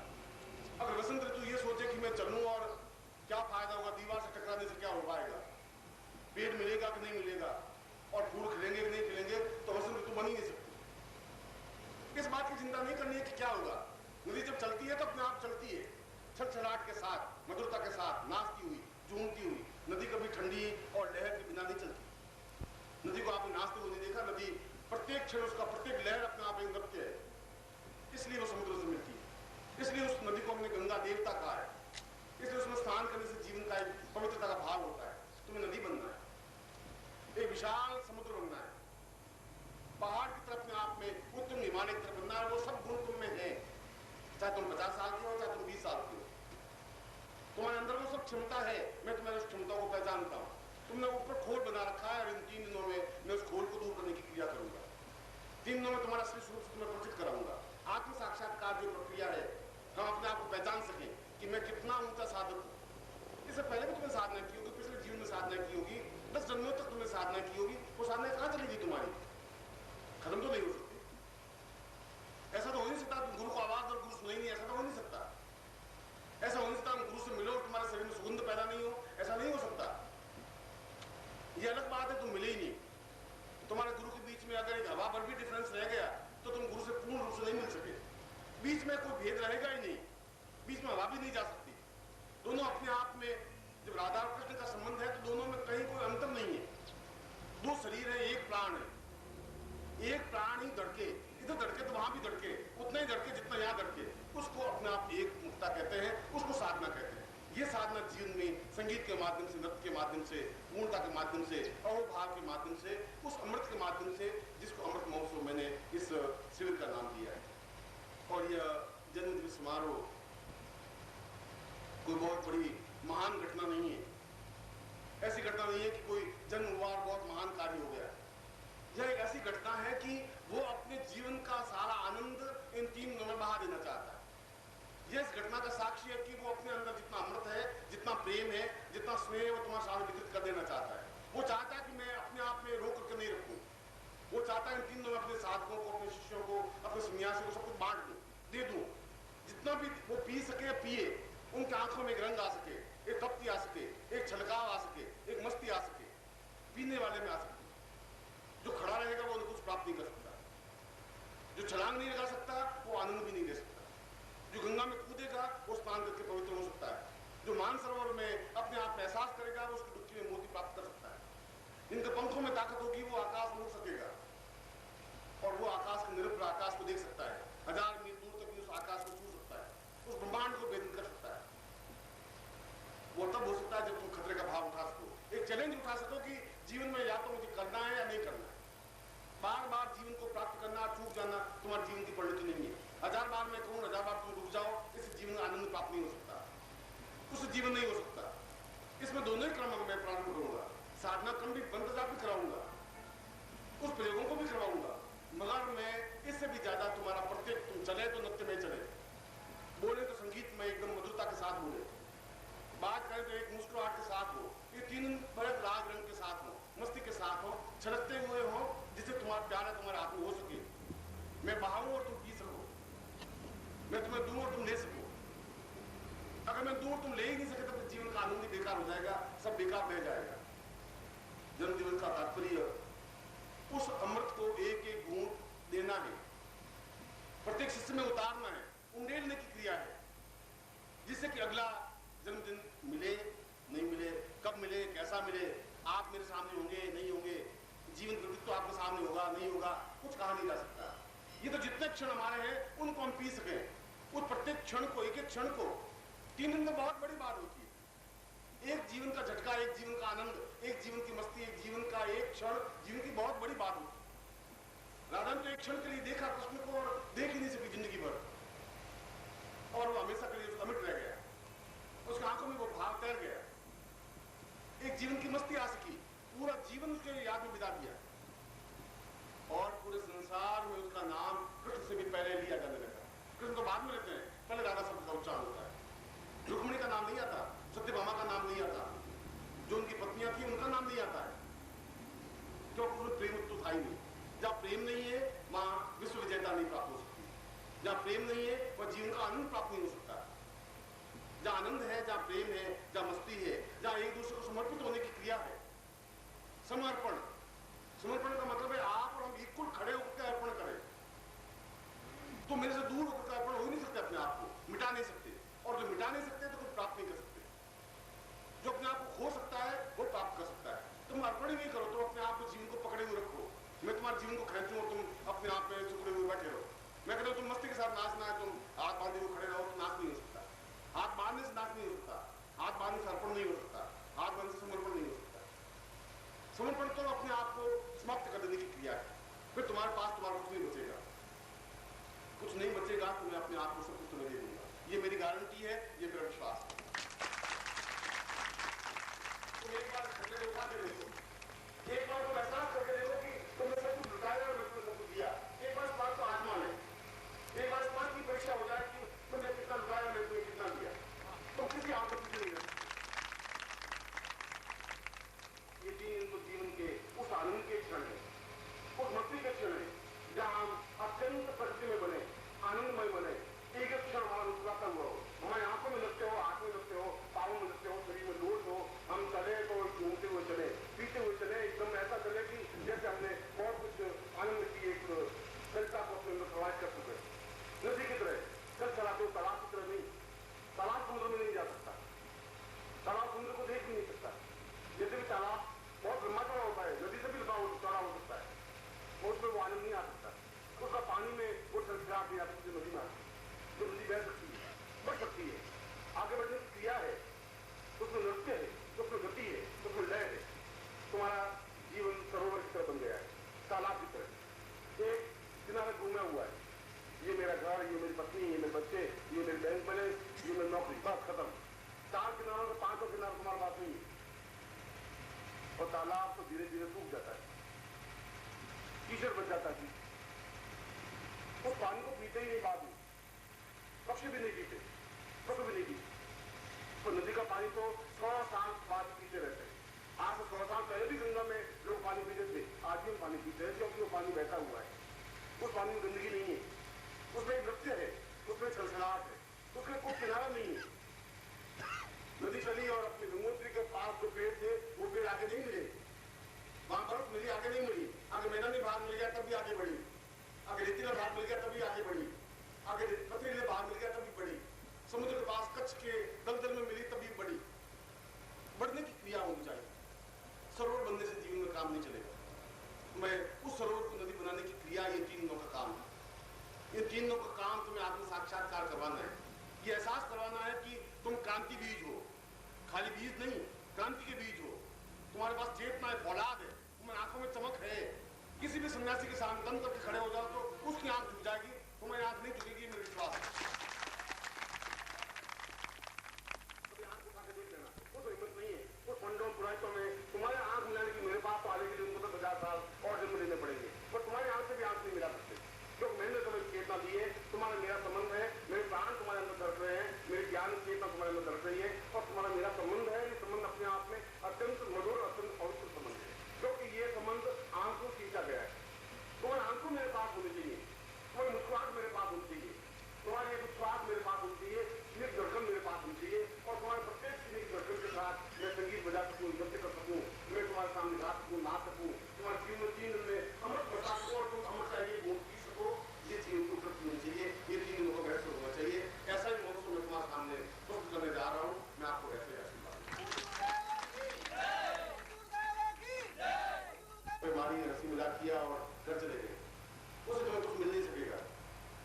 अगर वसंत ऋतु ये सोचे कि मैं चलूं और क्या फायदा होगा, दीवार से टकराने से क्या हो पाएगा, पेड़ मिलेगा कि नहीं मिलेगा और फूल खिलेंगे कि नहीं खिलेंगे, तो वसंत ऋतु बन ही नहीं सकती। इस बात की चिंता नहीं करनी है कि क्या होगा। नदी जब चलती है तो अपने आप चलती है, छलछलाहट के साथ, मधुरता के साथ, नाचती हुई, झूमती हुई। नदी कभी ठंडी और लहर के बिना नहीं चलती। नदी को आपने नाचते हुए नहीं देखा, नदी प्रत्येक क्षण उसका प्रत्येक लहर अपने आप एक नृत्य है, इसलिए वो समुद्र से मिलती है। इसलिए उस नदी को हमने गंगा देवता कहा है, इसलिए उसमें स्नान करने से जीवन का एक पवित्रता का भाव होता है। विशाल समुद्र बनना है, पहाड़ की तरफ अपने आप में, वो तुम हिमालय की तरफ बनना है। वो सब गुण तुम में है, चाहे तुम 50 साल के हो, चाहे तुम 20 साल के हो, तुम्हारे अंदर वो सब क्षमता है। मैं तुम्हारी उस क्षमता को पहचानता हूं। तुमने ऊपर खोल बना रखा है और इन 3 दिनों में मैं उस खोल को दूर करने की क्रिया करूंगा। 3 दिनों में तुम्हारा असली स्वरूप तुम्हें परिचित कराऊंगा। आत्म साक्षात्कार जो प्रक्रिया है, हम अपने आप को पहचान सकें कि मैं कितना ऊंचा साधक हूं। इससे पहले भी तुम्हें साधना की होगी, पिछले जीवन में साधना की होगी, 10 जन्मों तक तुमने साधना की होगी। वो साधना कहां चली गई तुम्हारी? खत्म तो नहीं हो सकती। ऐसा तो हो नहीं सकता तुम गुरु को आवाज और गुरु सुनाई नहीं, ऐसा तो हो नहीं सकता। ऐसा हो नहीं सकता तुम गुरु से मिलो और तुम्हारे शरीर में सुगंध पैदा नहीं हो, ऐसा नहीं हो सकता। ये अलग बात है, तुम मिले ही नहीं। तुम्हारे गुरु के बीच में अगर एक हवा भर भी डिफरेंस रह गया तो तुम गुरु से पूर्ण रूप से नहीं मिल सके। बीच में कोई भेद रहेगा ही नहीं, बीच में हवा भी नहीं जा सकती। दोनों अपने आप में, जब राधा और कृष्ण का संबंध है तो दोनों में कहीं कोई अंतर नहीं है। 2 शरीर है, एक प्राण है। एक प्राण ही धड़के, इधर धड़के तो वहां भी धड़के, उतना ही धड़के जितना यहां धड़के, उसको अपने आप एक मुक्ता कहते हैं, उसको साधना कहते हैं। ये साधना जीवन में संगीत के माध्यम से, नृत्य के माध्यम से, पूर्णता के माध्यम से, अहोभाव के माध्यम से, उस अमृत के माध्यम से, जिसको अमृत महोत्सव मैंने इस शिविर का नाम दिया है। और यह जन्मदिन समारोह कोई बहुत बड़ी महान घटना नहीं है। ऐसी घटना नहीं है कि कोई जन्म हुआ और बहुत महान कार्य हो गया। यह एक ऐसी घटना है कि वो अपने जीवन का सारा आनंद इन 3 दिनों में बहा देना चाहता है। यह इस घटना का साक्षी है कि वो अपने अंदर जितना अमृत है, जितना प्रेम है, जितना स्नेह है, वो तुम्हारे सामने वितरित कर देना चाहता है। वो चाहता है कि मैं अपने आप में रोक करके नहीं रखूं। वो चाहता है इन 3 दिनों में अपने साधकों को, अपने शिष्यों को, अपने सन्यासियों को सब कुछ बांट दूं, दे दूं। जितना भी वो पी सके पिए, उनकी आंखों में एक रंग आ सके, एक तप्ती आ सके, एक छलकाव आ सके, एक मस्ती आ सके, पीने वाले में आ सके। जो खड़ा रहेगा वो कुछ प्राप्त नहीं कर सकता, जो छलांग नहीं लगा सकता वो आनंद भी नहीं ले सकता, जो गंगा में कूदेगा वो स्नान करके पवित्र हो सकता है, जो मानसरोवर में अपने आप में एहसास करेगा वो उसकी डुबकी में मोती प्राप्त कर सकता है। जिनके पंखों में ताकत होगी वो आकाश में उड़ सकेगा और वो आकाश के निरंतर आकाश को देख सकता है, 1000 मील दूर तक भी उस आकाश को छू सकता है, उस ब्रह्मांड को भेदन कर सकता है। वो तब हो सकता है जब तुम खतरे का भाव उठा सको, एक चैलेंज उठा सको कि जीवन में या तो मुझे करना है या नहीं करना है। बार बार जीवन को प्राप्त करना, चूक जाना तुम्हारे जीवन की परिणति नहीं है। 1000 बार मैं कहूँ, 1000 बार तुम रुक जाओ, इस जीवन में आनंद प्राप्त नहीं हो सकता, उस जीवन नहीं हो सकता। इसमें दोनों ही क्रम मैं प्रारंभ करूंगा। साधना क्रम भी बंद भी कराऊंगा, उस प्रयोगों को भी करवाऊंगा, मगर मैं इससे भी ज्यादा तुम्हारा प्रत्येक, तुम चले तो नृत्य में चले, बोले तो संगीत में एकदम मधुरता के साथ बोले, बात करें तो एक मुस्कुराहट के साथ हो, ये 3 बड़े राग रंग के साथ हो, मस्ती के साथ हो, छलकते हुए हो, जिससे तुम्हारा प्यार है तुम्हारे हाथ में हो सके। मैं बहाऊं और तुम पी सको, मैं तुम्हें दूं और तुम ले सको। अगर मैं दूं और तुम ले ही नहीं सके तो जीवन का आनंद ही बेकार हो जाएगा, सब बेकार रह जाएगा। जन्मदिन का तात्पर्य उस अमृत को एक एक घूंट देना है, प्रत्येक शिष्य में उतारना है, उंडेलने की क्रिया है, जिससे कि अगला जन्मदिन मिले नहीं मिले, कब मिले, कैसा मिले, आप मेरे सामने होंगे नहीं होंगे, जीवन प्रवृत्ति तो आपके सामने होगा नहीं होगा, कुछ कहा नहीं जा सकता। ये तो जितने क्षण हमारे हैं उनको हम पी सके, उस प्रत्येक क्षण को, एक एक क्षण को। 3 दिन में बहुत बड़ी बात होती है, एक जीवन का झटका, एक जीवन का आनंद, एक जीवन की मस्ती, एक जीवन का एक क्षण, जीवन की बहुत बड़ी बात होती है। राधा ने तो एक क्षण के लिए देखा कृष्ण को और देख ही नहीं सकी जिंदगी भर, और वो हमेशा के लिए अमिट रह गया, उसकी आंखों में वो भाव तैर गया। एक जीवन की मस्ती आ सकी, पूरा जीवन उसके याद में बिता दिया, और पूरे संसार में उसका नाम कृष्ण से भी पहले लिया जाने लगा। कृष्ण तो बाद में लेते हैं, पहले राधा शब्द का उच्चारण होता है। रुक्मिणी का नाम नहीं आता, सत्यभामा का नाम नहीं आता, जो उनकी पत्नियां थी उनका नाम नहीं आता है, क्योंकि उसमें प्रेम तो था ही नहीं। जहाँ प्रेम नहीं है वहां विश्व विजेता नहीं प्राप्त हो सकती, जहाँ प्रेम नहीं है वह जीवन का आनंद प्राप्त नहीं हो सकता। जहाँ आनंद है, जहाँ प्रेम है, जहाँ मस्ती है, जहाँ एक दूसरे को समर्पित होने की क्रिया है, समर्पण। समर्पण का मतलब है आप और हम इक्वल खड़े होकर अर्पण करें। तो मेरे से दूर होकर अर्पण हो नहीं सकते, अपने आप को मिटा नहीं सकते, और जो मिटा नहीं सकते तो कुछ प्राप्त नहीं कर सकते। जो अपने आप को खो सकता है वो प्राप्त कर सकता है। तुम अर्पण ही नहीं करो तो अपने आप को जीवन को पकड़े हुए रखो, मैं तुम्हारे जीवन को खेचूं और तुम अपने आप में चुकड़े हुए बैठे रहो। मैं कहता हूं तुम मस्ती के साथ नाचना है, तुम हाथ बांधे हुए खड़े रहो तो नाच नहीं हो सकता, हाथ बांधने से नाच नहीं हो सकता, हाथ बांधने से अर्पण नहीं हो सकता, हाथ बांधने से समर्पण नहीं हो सकता। समर्पण तो अपने आप समाप्त कर देने की क्रिया है। फिर तुम्हारे पास तुम्हारा कुछ नहीं बचेगा, कुछ नहीं बचेगा तो मैं अपने आप को सब कुछ तुम्हें दे दूंगा। ये मेरी गारंटी है, ये मेरा विश्वास है। तुम एक बार खतरे में उठा के देखो, एक बार तुम एहसास करके देखो कि तुमने सब कुछ लुटाया और तुमने सब कुछ दिया। एक बार इस बात को आजमा ले, एक बार इस बात की परीक्षा हो जाए कि तुमने कितना लुटाया, मैंने तुम्हें कितना दिया। तुम किसी आपत्ति नहीं है। ये जीवन के उस आनंद के क्षण है, उस मस्ती के क्षण है जहां हम अत्यंत प्रगति में बने, आनंदमय बने। एक क्षण हमारा मुस्कुराता हुआ हो, हमारे आंखों में लगते हो, हाथ में लगते हो, पाँव में लगते हो, शरीर में लोट हो, हम चले तो घूमते हुए चले, पीते हुए चले, एकदम ऐसा चले कि जैसे हमने बहुत कुछ आनंद की एक कविता को अपने अंदर समाज कर चुके। नदी की तरह चल चलाते हो, तालाब की तरह नहीं। तालाब समुद्र में नहीं जा सकता, तालाब समुद्र को देख भी नहीं सकता। जैसे भी तालाब बहुत लंबा चौड़ा होता है, नदी से भी लंबा चौड़ा हो सकता है, और उसमें वो आनंद नहीं आ सकता। उसका पानी में वो छलछलाहट नहीं आ सकती जो नदी में आती है। जो नदी बह सकती है, बढ़ सकती है, आगे बढ़ने की क्रिया है, उसमें नृत्य है, उसमें गति है, उसमें लय है। तुम्हारा जीवन सरोवर की तरह बन गया है, तालाब की तरह। एक किनारा घूमा हुआ है, ये मेरा घर, ये मेरी पत्नी, ये मेरे बच्चे, ये मेरी बैंक बैलेंस, ये मेरी नौकरी, बस खत्म। 4 किनारों का 5वां किनारा तुम्हारे पास नहीं है, और तालाब तो धीरे धीरे सूख जाता है, कीचड़ बच जाता है। उस पानी को पीते ही नहीं बाद में, पक्षी भी नहीं पीते, पशु भी नहीं पीते। तो नदी का पानी तो 100 साल बाद पीते रहते हैं। आज से 100 साल पहले भी गंगा में लोग पानी पीते थे, आज भी हम पानी पीते हैं क्योंकि वो पानी बहता हुआ है। उस पानी में गंदगी नहीं है, उसमें एक नृत्य है, उसमें छलछलाहट है, उसमें कोई किनारा नहीं है। नदी चली और अपने गंगोत्री के पास जो पेड़ थे वो पेड़ आगे नहीं मिले, वहां बर्फ मिली, आगे नहीं मिली। आगे मैदानी भाग मिल गया तब भी आगे बढ़ी, आगे रेतीला भाग मिल गया तभी आगे बढ़ी, आगे पथरीले भाग मिल गया तभी बढ़ी, समुद्र के पास कच्छ के दलदल में मिली तभी बढ़ी। बढ़ने की क्रिया होनी चाहिए। सरोवर बनने से जीवन में काम नहीं चलेगा। मैं उस सरोवर को नदी बनाने की क्रिया, ये 3 दिनों का काम है। ये 3 दिनों का काम तुम्हें आत्म साक्षात्कार करवाना है। ये एहसास करवाना है कि तुम क्रांति बीज हो, खाली बीज नहीं, क्रांति के बीज हो। तुम्हारे पास चेतना है, फौलाद है, तुम्हारी आंखों में चमक है। किसी भी सन्यासी के सामने दम करके खड़े हो जाओ तो उसकी आंख झुक जाएगी, तुम्हारी आंख नहीं झुकेगी, मेरा विश्वास है। कभी आंख उठा के देख लेना, वो तो हिम्मत नहीं है। वो पंडों पुरातों में तुम्हारे आंख मिलाने की मेरे पास तो आने के लिए उनको तो 50 साल और जन्म लेने पड़ेंगे, पर तुम्हारी आंख से भी आंख नहीं मिला सकते, क्योंकि मैंने तुम्हें चेतना दी है। तुम्हारा मेरा संबंध है, मेरे प्राण तुम्हारे अंदर धड़क रहे हैं, मेरी ज्ञान चेतना तुम्हारे अंदर धड़क रही है, और तुम्हारा मेरा संबंध है। ये संबंध अपने आप में अत्यंत मधुर, अत्यंत पवित्र संबंध है, क्योंकि ये संबंध आंखों से खींचा गया है। तुम्हारी आंखों मेरे पास होनी चाहिए, तुम्हारी मुस्कुराहट मेरे पास होनी चाहिए, तुम्हारी एक उत्साह मेरे पास होनी चाहिए, एक धड़कन मेरे पास होनी चाहिए, और तुम्हारे प्रत्येक चीज की धड़कन के साथ मैं संगीत बजा सकूं, नृत्य कर सकूं, मैं तुम्हारे सामने गा सकूं, नाच सकूं, तुम्हारे जीवन 3 दिन में अमृत बरसा सकूं और तुम अमृत चाहिए वो पी सको। ये चीज को उपलब्ध होनी चाहिए, ये 3 दिनों का व्यस्त होना चाहिए। ऐसा ही मौसम मैं तुम्हारे सामने प्रस्तुत करने जा रहा हूँ। मैं आपको ऐसे बीमारी हंसी मजाक किया और घर चले गए, उससे तुम्हें कुछ मिल नहीं सकेगा।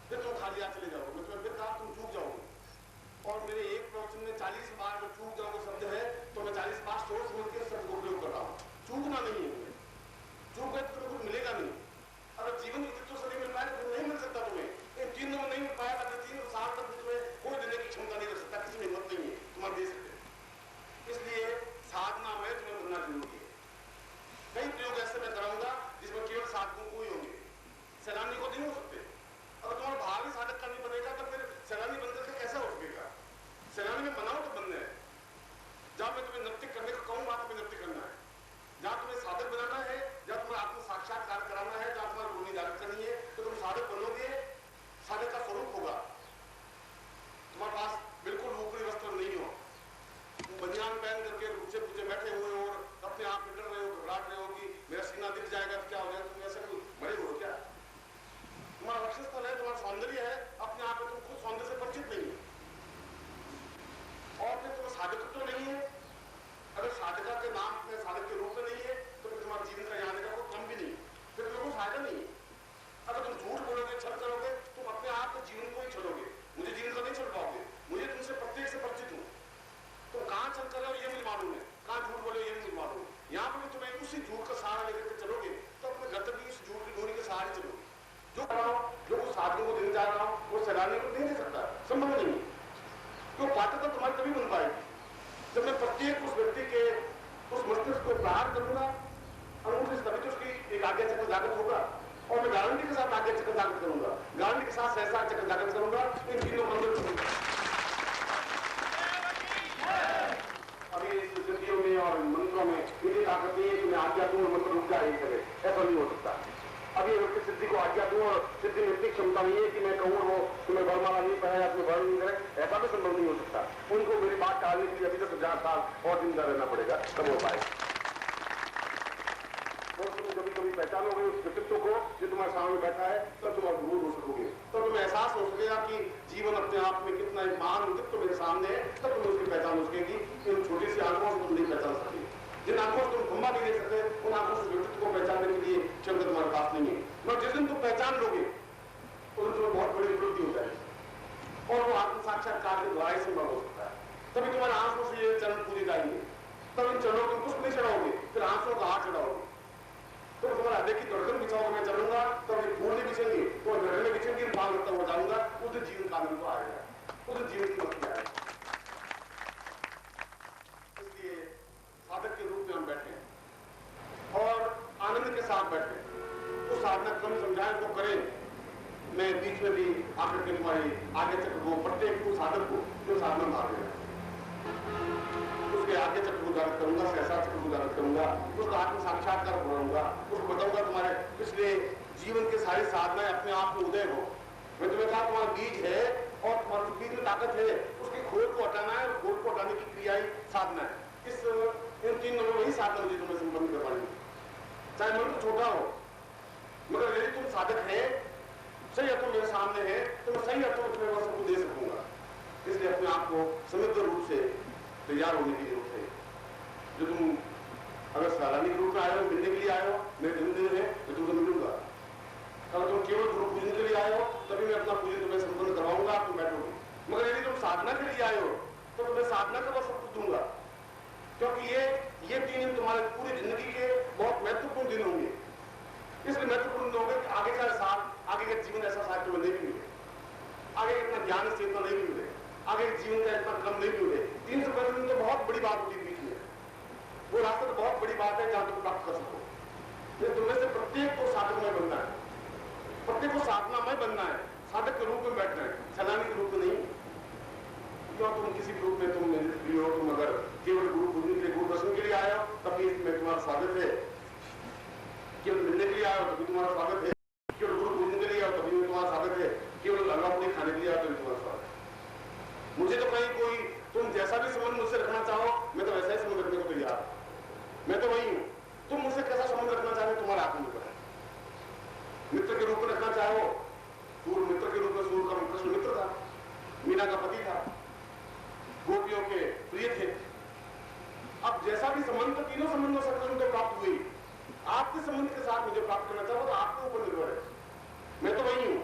फिर तुम खाली हाथ चले जाओगे, मैं तुम्हें फिर कहा तुम चूक जाओगे। और मेरे एक प्रवचन में 40 बार जो चूक जाओगे शब्द है, तो मैं 40 बार सोच समझ के शब्द को उपयोग कर रहा हूँ। चूकना नहीं है, चूक गए तो तुम्हें कुछ मिलेगा नहीं। अगर जीवन में जितना सदी मिल पाए तो नहीं मिल सकता तुम्हें, इन 3 दिनों में नहीं मिल पाया, अगर 3 साल तक तुम्हें कोई देने की क्षमता नहीं रख सकता, किसी में हिम्मत नहीं है तुम्हारे दे सकते। इसलिए साधना में तुम्हें बनना जरूरी है। कई प्रयोग ऐसे मैं कराऊंगा जिसमें केवल साधकों को ही होंगे, सैलानी को नहीं हो सकते। अगर तुम्हारा भाव ही साधक का नहीं बनेगा तो फिर सैलानी बनकर के कैसा हो सकेगा? सैलानी में बनाओ तो बनना है। जहां मैं तुम्हें नृत्य करने को कहूंगा तुम्हें नृत्य करना है, जहां तुम्हें साधक बनाना है, जहां तुम्हें आत्म साक्षात्कार कराना है, जहां तुम्हारी भूमि धारण करनी है, तो तुम साधक बनोगे। साधक का स्वरूप होगा, तुम्हारे पास बिल्कुल ऊपरी वस्त्र नहीं हो, बनियान पहन करके ऊंचे पूछे बैठे हुए हो और अपने आप में डर रहे हो, घबराहट रहे हो कि मेरा सीना दिख जाएगा तो क्या हो जाएगा। तुम ऐसे कोई बड़े हो क्या? तुम्हारा लक्ष्य स्थल है, तुम्हारा सौंदर्य है, अपने आप में तुम खुद सौंदर्य से परिचित नहीं है, और फिर तुम्हें साधकत्व नहीं है। अगर साधका के नाम में साधक के रूप में नहीं है तो फिर तुम्हारे जीवन का जाने का कोई क्रम भी नहीं, फिर तुम्हें कोई फायदा नहीं है। अगर तुम झूठ बोलोगे, छल करोगे, तुम अपने आप के जीवन को ही छलोगे, मुझे जीवन को नहीं छल पाओगे। मुझे तुमसे प्रत्येक से परिचित हूं, तुम कहां चल कर रहे हो ये मुझे मालूम है, कहां झूठ बोले ये भी मुझे मालूम है। यहां पर भी तुम्हें उसी झूठ का सहारा लेकर के चलोगे तो जानने को नहीं दे सकता, संभव नहीं है। तो पात्रता तुम्हारी तभी बन पाएगी जब मैं प्रत्येक उस व्यक्ति के उस मस्तिष्क को प्रहार करूंगा, अंगूठे से तभी तो उसकी एक आज्ञा चक्र जागृत होगा, और मैं गारंटी के साथ आज्ञा चक्र जागृत करूंगा, गारंटी के साथ सहसा चक्र जागृत करूंगा। इन तीनों मंदिर अभी सिद्धियों में और मंत्रों में इतनी ताकत नहीं है कि मैं आज्ञा दूं और मंत्र रुक जाए एक जगह, ऐसा नहीं हो सकता। अभी व्यक्ति सिद्धि को आज्ञा दूं और सिद्धि में इतनी क्षमता नहीं है कि मैं कहूँ वो तुम्हें वर्णमाला नहीं पढ़ा या तुम्हें वर्ण नहीं करे, ऐसा भी संभव नहीं हो सकता। उनको मेरी बात टालने के लिए अभी तक 1000 साल और जिंदा रहना पड़ेगा, तब हो पाएगा। और तुम कभी कभी पहचानोगे उस व्यक्तित्व को जो तुम्हारे सामने बैठा है, तब तुम अद्भुत हो सकोगे, तब तुम्हें एहसास हो सकेगा कि जीवन अपने आप में कितना एक महान व्यक्तित्व मेरे सामने है, तब तुम्हें उसकी पहचान हो सकेगी। इन छोटी सी आंखों से तुम नहीं पहचान सकते, जिन आंखों से तुम खंबा नहीं दे सकते, उन आंखों से व्यक्तित्व को पहचानने के लिए क्षमता तुम्हारे पास नहीं है। मगर जिस दिन तुम पहचान लोगे उस दिन तुम्हें बहुत बड़ी उपलब्धि हो जाएगी, और वो आत्म साक्षात्कार के द्वारा ही संभव हो सकता है। तभी तुम्हारे आंसुओं से ये चरण पूजे जाएंगे, तब इन चरणों को पुष्प नहीं चढ़ाओगे, फिर आंसुओं का हाथ चढ़ाओगे, तो तुम्हारा हृदय की धड़कन बिछाओगे, मैं चलूंगा तब ये फूल नहीं बिछेंगे, तो धड़कन बिछेंगे, भाग लगता हुआ जाऊंगा, उस दिन जीवन का आनंद आएगा, उस दिन जीवन की मस्ती आएगी। इसलिए साधक के रूप में हम बैठे हैं और आनंद के साथ बैठे हैं, तो साधना क्रम समझाएं तो करें। मैं बीच में भी आकर के तुम्हारी आगे चक्र को, प्रत्येक को साधक को जो साधना भाग है उसके आगे चक्र को जागृत करूंगा, सहसा चक्र को जागृत करूंगा, उसका आत्म साक्षात्कार कराऊंगा, उसको बताऊंगा तुम्हारे पिछले जीवन के सारी साधनाएं अपने आप में उदय हो। मैं तुम्हें कहा तुम्हारा बीज है और तुम्हारे बीज में ताकत है, उसकी खोल को हटाना है, और खोल को हटाने की क्रिया ही साधना है। इन 3 नंबर वही साधना मुझे तुम्हें संबंध कर पाएंगे, चाहे मंत्र छोटा हो, मगर यदि तुम साधक है, सही अर्थों मेरे सामने है, तो मैं सही अर्थों में तुम्हें वह सबको दे सकूंगा। इसलिए अपने आप को समृद्ध रूप से तैयार होने की जरूरत है। जो तुम अगर सालानी के रूप में आए हो, मिलने के लिए आए हो, मेरे जन्मदिन है, मैं तुमसे मिलूंगा। अगर तुम केवल गुरु पूजन के लिए आए हो, तभी मैं अपना पूजन तुम्हें संपन्न करवाऊंगा, तुम बैठोगे। मगर यदि तुम साधना के लिए आए हो, तो तुम्हें साधना का सब कुछ दूंगा, क्योंकि ये 3 दिन तुम्हारे पूरी जिंदगी के बहुत महत्वपूर्ण दिन होंगे। इसलिए महत्वपूर्ण दिन होंगे कि आगे का साथ, आगे का जीवन ऐसा साथ तुम्हें नहीं मिले, आगे इतना ज्ञान चेतना नहीं मिले, आगे जीवन का इतना क्रम नहीं मिले। 365 दिन तो बहुत बड़ी बात होती है बीच में, वो रास्ता तो बहुत बड़ी बात है जहां तुम प्राप्त कर सको। लेकिन तुमने से प्रत्येक को साधक में बनना है, प्रत्येक को साधना में बनना है, साधक के रूप में बैठना है, सैलानी के रूप में नहीं। क्यों तुम किसी रूप में तुम प्रिय हो, तुम अगर केवल गुरु पूजन के लिए, गुरु दर्शन के लिए आए हो, तभी इसमें तुम्हारा स्वागत है। केवल मिलने के लिए आए हो तभी तुम्हारा स्वागत है, केवल गुरु पूजन के लिए आओ तभी तुम्हारा स्वागत है, केवल हलवा पूरी खाने के लिए आओ तभी तुम्हारा स्वागत है। मुझे तो कहीं कोई तुम जैसा भी संबंध मुझसे रखना चाहो, मैं तो वैसा ही संबंध रखने को तैयार, मैं तो वही हूं। तुम मुझसे कैसा संबंध रखना चाहो तुम्हारा आत्मनिर्भर है। मित्र के रूप में रखना चाहो, सूर्य मित्र के रूप में, सूर्य का कृष्ण मित्र था, मीना का पति था, गोपियों के प्रिय थे। अब जैसा भी संबंध, तो तीनों संबंधों से कृष्ण को प्राप्त हुई, आपके संबंध के साथ मुझे प्राप्त करना चाहो तो आपके ऊपर निर्भर है, मैं तो वही हूं।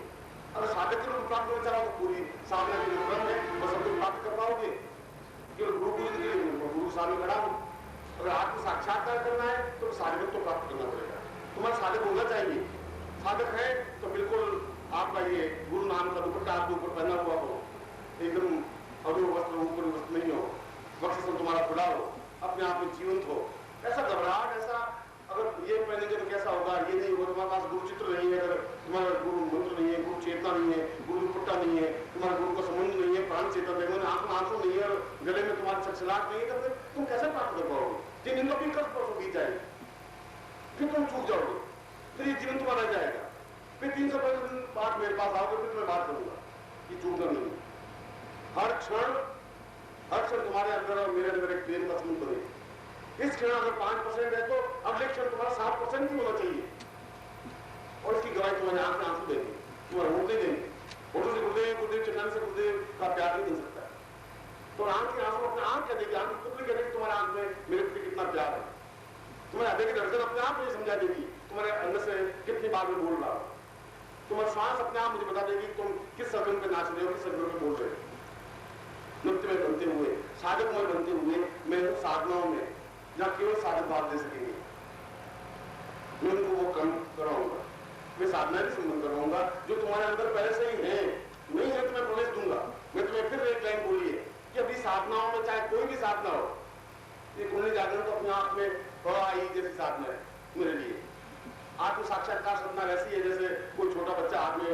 अगर साधक के रूप प्राप्त करना चाहो तो पूरी साधना के क्रम है, वो सब कुछ प्राप्त कर पाओगे। केवल गुरु पूजन के लिए गुरु सामने खड़ा हूं। अगर आत्म साक्षात्कार करना है तो साधक तो प्राप्त करना पड़ेगा, तुम्हारा साधक होना चाहिए। साधक है तो बिल्कुल आपका ये गुरु नाम का दुपट्टा आपके ऊपर पहना हुआ हो, एकदम अधो वस्त्र ऊपर वस्त्र नहीं हो, वक्ष से तुम्हारा खुला हो, अपने आप में जीवंत हो। ऐसा घबराहट, ऐसा अगर ये पहनेंगे तो कैसा होगा, ये नहीं होगा, तुम्हारे पास गुरु चित्र नहीं है, अगर तुम्हारा गुरु मंत्र नहीं है, गुरु चेतना नहीं है, गुरु दुपट्टा नहीं है, तुम्हारा गुरु का संबंध नहीं है, प्राण चेतना नहीं है, आंसू नहीं है, गले में तुम्हारी छलछलाहट नहीं है, तो फिर तुम कैसे प्राप्त कर पाओगे? 3 दिन तो भी कल परसों बीत जाएगी, फिर तुम चूक जाओगे, फिर ये जीवन तुम्हारा जाएगा। फिर 365 दिन बाद मेरे पास आओगे, फिर मैं बात करूंगा कि चूकना नहीं। हर क्षण तुम्हारे अंदर और मेरे अंदर एक प्रेम का संबंध बने। इस क्षण अगर 5% है तो अगले क्षण तुम्हारा 7% ही होना चाहिए, और इसकी गवाही तुम्हारे आंख में आंसू देंगे, तुम्हारे होते देंगे। होठों से गुरुदेव चट्टान से गुरुदेव का प्यार नहीं बन सकता है, तो आंख के आंसू अपने आंख कह देगी, आंख पुत्र कह देगी तुम्हारे आंख में मेरे प्रति कितना प्यार है। तुम्हारे हृदय की धड़कन अपने आप मुझे समझा देगी तुम्हारे अंदर से कितनी बार में बोल रहा हो। तुम्हारा श्वास अपने आप मुझे बता देगी तुम किस सरगम पे नाच रहे हो, किस सरगम पे बोल रहे हो। नृत्य में बनते हुए, साधक में बनते हुए, मैं साधनाओं में जहां केवल साधक भाव दे सकेंगे, मैं उनको वो कम कराऊंगा। मैं साधना भी संबंध करवाऊंगा जो तुम्हारे अंदर पहले से ही है, नहीं है तो मैं प्रवेश दूंगा। मैं तुम्हें फिर एक लाइन बोली है कि अभी साधनाओं में चाहे कोई भी साधना हो, ये कुंडली जागरण तो अपने आप में थोड़ा आई जैसी साधना है मेरे लिए। आत्म साक्षात्कार साधना वैसी है जैसे कोई छोटा बच्चा हाथ में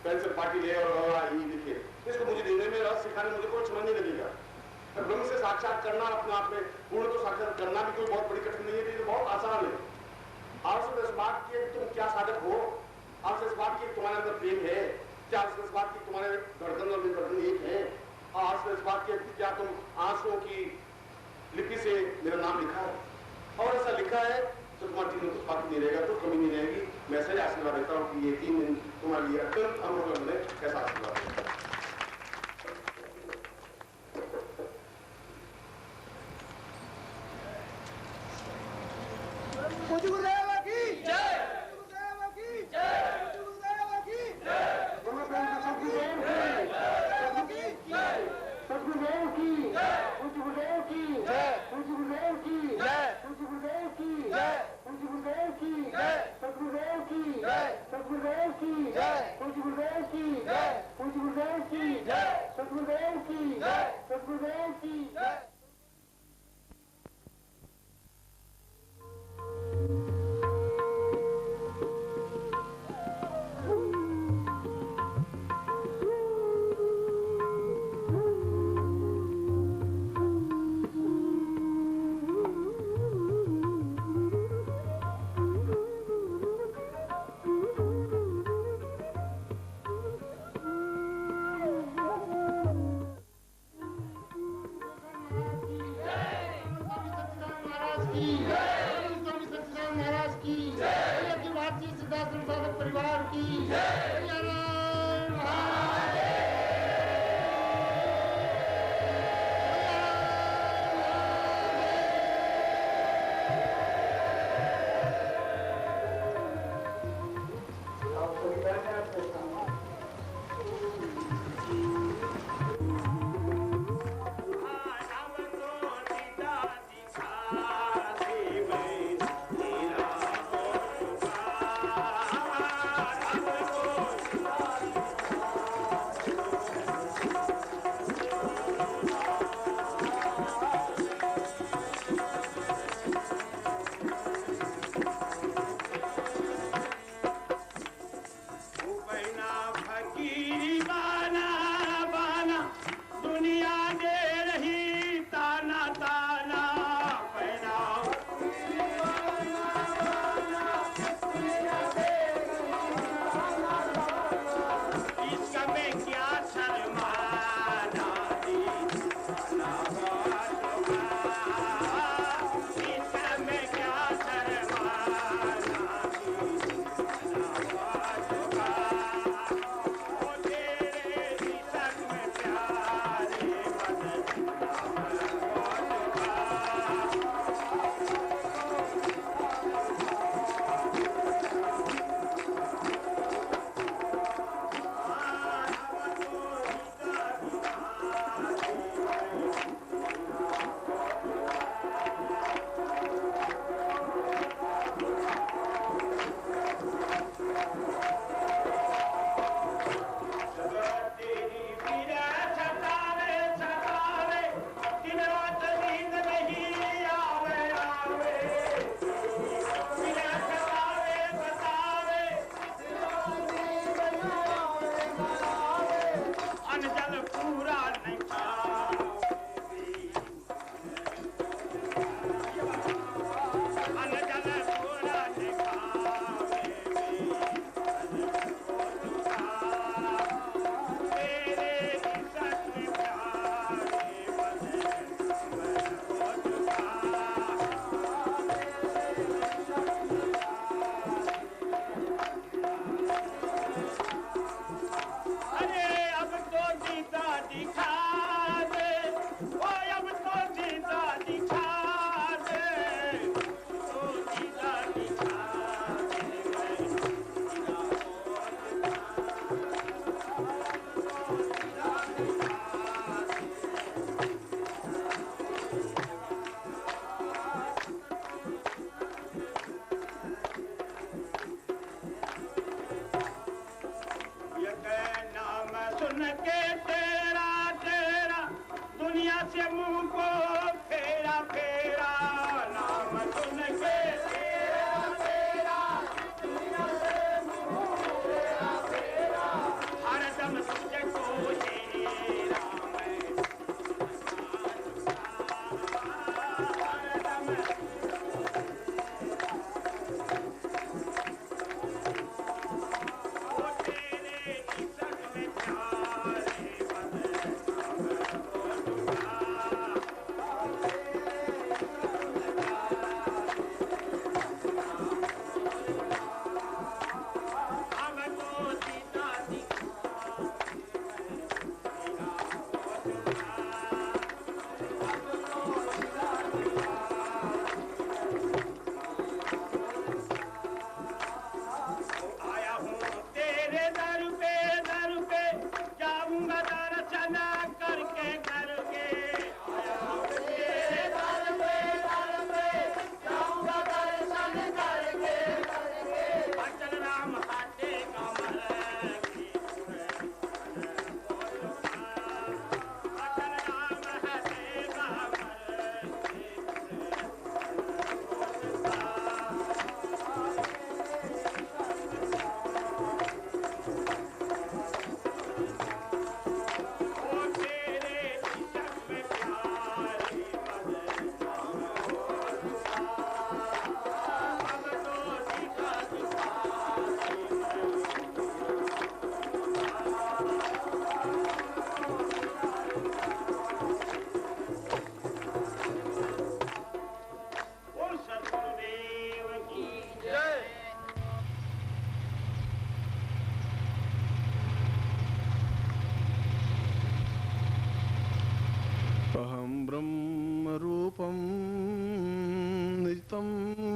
पेंसिल पार्टी ले और आई लिखे, इसको मुझे देने में रस सिखाने मुझे कोई समझ नहीं लगेगा। ब्रह्म से साक्षात करना अपने आप में पूर्ण तो साक्षात करना भी कोई बहुत बड़ी कठिन नहीं है, बहुत आसान है। आवश्यक इस बात की तुम क्या साधक हो, आवश्यक इस बात की तुम्हारे अंदर प्रेम है क्या, आवश्यक इस बात की तुम्हारे धड़कन और धड़कन एक है, आवश्यक इस बात की क्या तुम आंसुओं की लिपि से मेरा नाम लिखा है, और ऐसा लिखा है तो तुम्हारे 3 दिन कुछ बाकी नहीं रहेगा, तो कमी नहीं रहेगी। मैं सही आशीर्वाद देता हूँ कि ये 3 दिन तुम्हारे लिए अत्यंत अमूल्य बने, ऐसा आशीर्वाद देता हूँ। परिवार की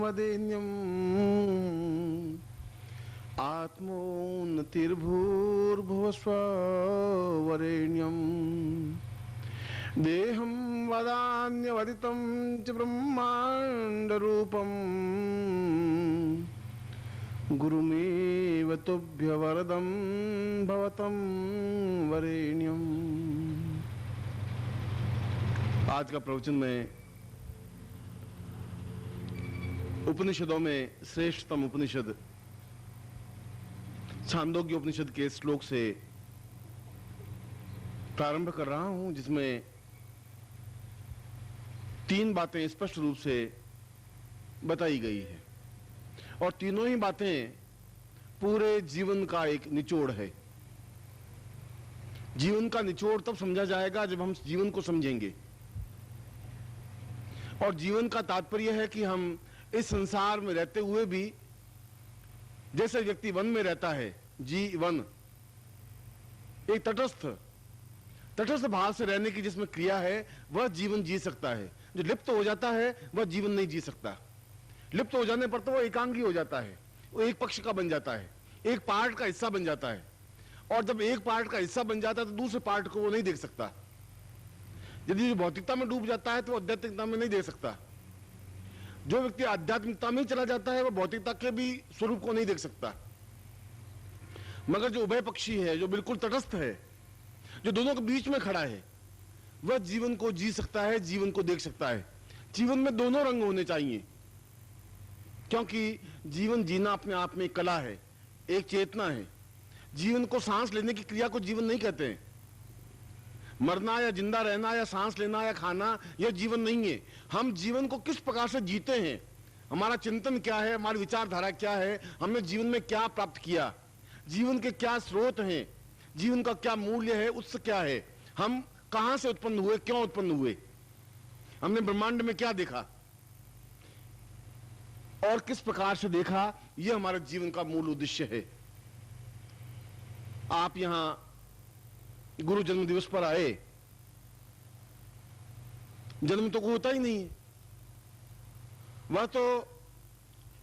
वदेन्यम् आत्मोन्नतिर्भूर्भुवस्वरेण्यम् देहं वदान्यवदितं च ब्रह्माण्डरूपम् गुरुमेव तुभ्य वरदं भवतं वरेण्यम्। आज का प्रवचन में उपनिषदों में श्रेष्ठतम उपनिषद छांदोग्य उपनिषद के श्लोक से प्रारंभ कर रहा हूं, जिसमें 3 बातें स्पष्ट रूप से बताई गई है और तीनों ही बातें पूरे जीवन का एक निचोड़ है। जीवन का निचोड़ तब समझा जाएगा जब हम जीवन को समझेंगे, और जीवन का तात्पर्य है कि हम इस संसार में रहते हुए भी, जैसे व्यक्ति वन में रहता है, जीवन एक तटस्थ भाव से रहने की जिसमें क्रिया है, वह जीवन जी सकता है। जो लिप्त हो जाता है वह जीवन नहीं जी सकता। लिप्त हो जाने पर तो वो एकांगी हो जाता है, वो एक पक्ष का बन जाता है, एक पार्ट का हिस्सा बन जाता है, और जब एक पार्ट का हिस्सा बन जाता है तो दूसरे पार्ट को वो नहीं देख सकता। यदि जो भौतिकता में डूब जाता है तो वो आध्यात्मिकता में नहीं देख सकता। जो व्यक्ति आध्यात्मिकता में चला जाता है वह भौतिकता के भी स्वरूप को नहीं देख सकता। मगर जो उभय पक्षी है, जो बिल्कुल तटस्थ है, जो दोनों के बीच में खड़ा है, वह जीवन को जी सकता है, जीवन को देख सकता है। जीवन में दोनों रंग होने चाहिए, क्योंकि जीवन जीना अपने आप में एक कला है, एक चेतना है। जीवन को सांस लेने की क्रिया को जीवन नहीं कहते हैं। मरना या जिंदा रहना या सांस लेना या खाना, यह जीवन नहीं है। हम जीवन को किस प्रकार से जीते हैं, हमारा चिंतन क्या है, हमारी विचारधारा क्या है, हमने जीवन में क्या प्राप्त किया, जीवन के क्या स्रोत हैं, जीवन का क्या मूल्य है, उत्स क्या है, हम कहां से उत्पन्न हुए, क्यों उत्पन्न हुए, हमने ब्रह्मांड में क्या देखा और किस प्रकार से देखा, यह हमारे जीवन का मूल उद्देश्य है। आप यहां गुरु जन्म दिवस पर आए, जन्म तो कोई होता ही नहीं है। वह तो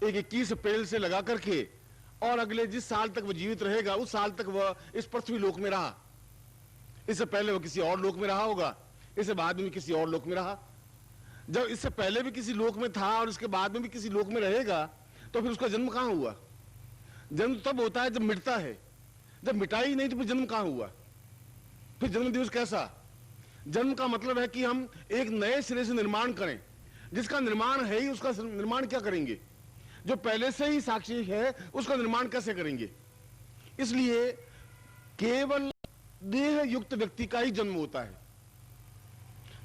एक 21 अप्रैल से लगा करके और अगले जिस साल तक वह जीवित रहेगा उस साल तक वह इस पृथ्वी लोक में रहा। इससे पहले वह किसी और लोक में रहा होगा, इससे बाद में भी किसी और लोक में रहा। जब इससे पहले भी किसी लोक में था और इसके बाद में भी किसी लोक में रहेगा, तो फिर उसका जन्म कहां हुआ? जन्म तब होता है जब मिटता है। जब मिटा ही नहीं तो फिर जन्म कहां हुआ? फिर जन्म दिवस कैसा? जन्म का मतलब है कि हम एक नए सिरे से निर्माण करें। जिसका निर्माण है ही उसका निर्माण क्या करेंगे? जो पहले से ही साक्षी है उसका निर्माण कैसे करेंगे? इसलिए केवल देह युक्त व्यक्ति का ही जन्म होता है।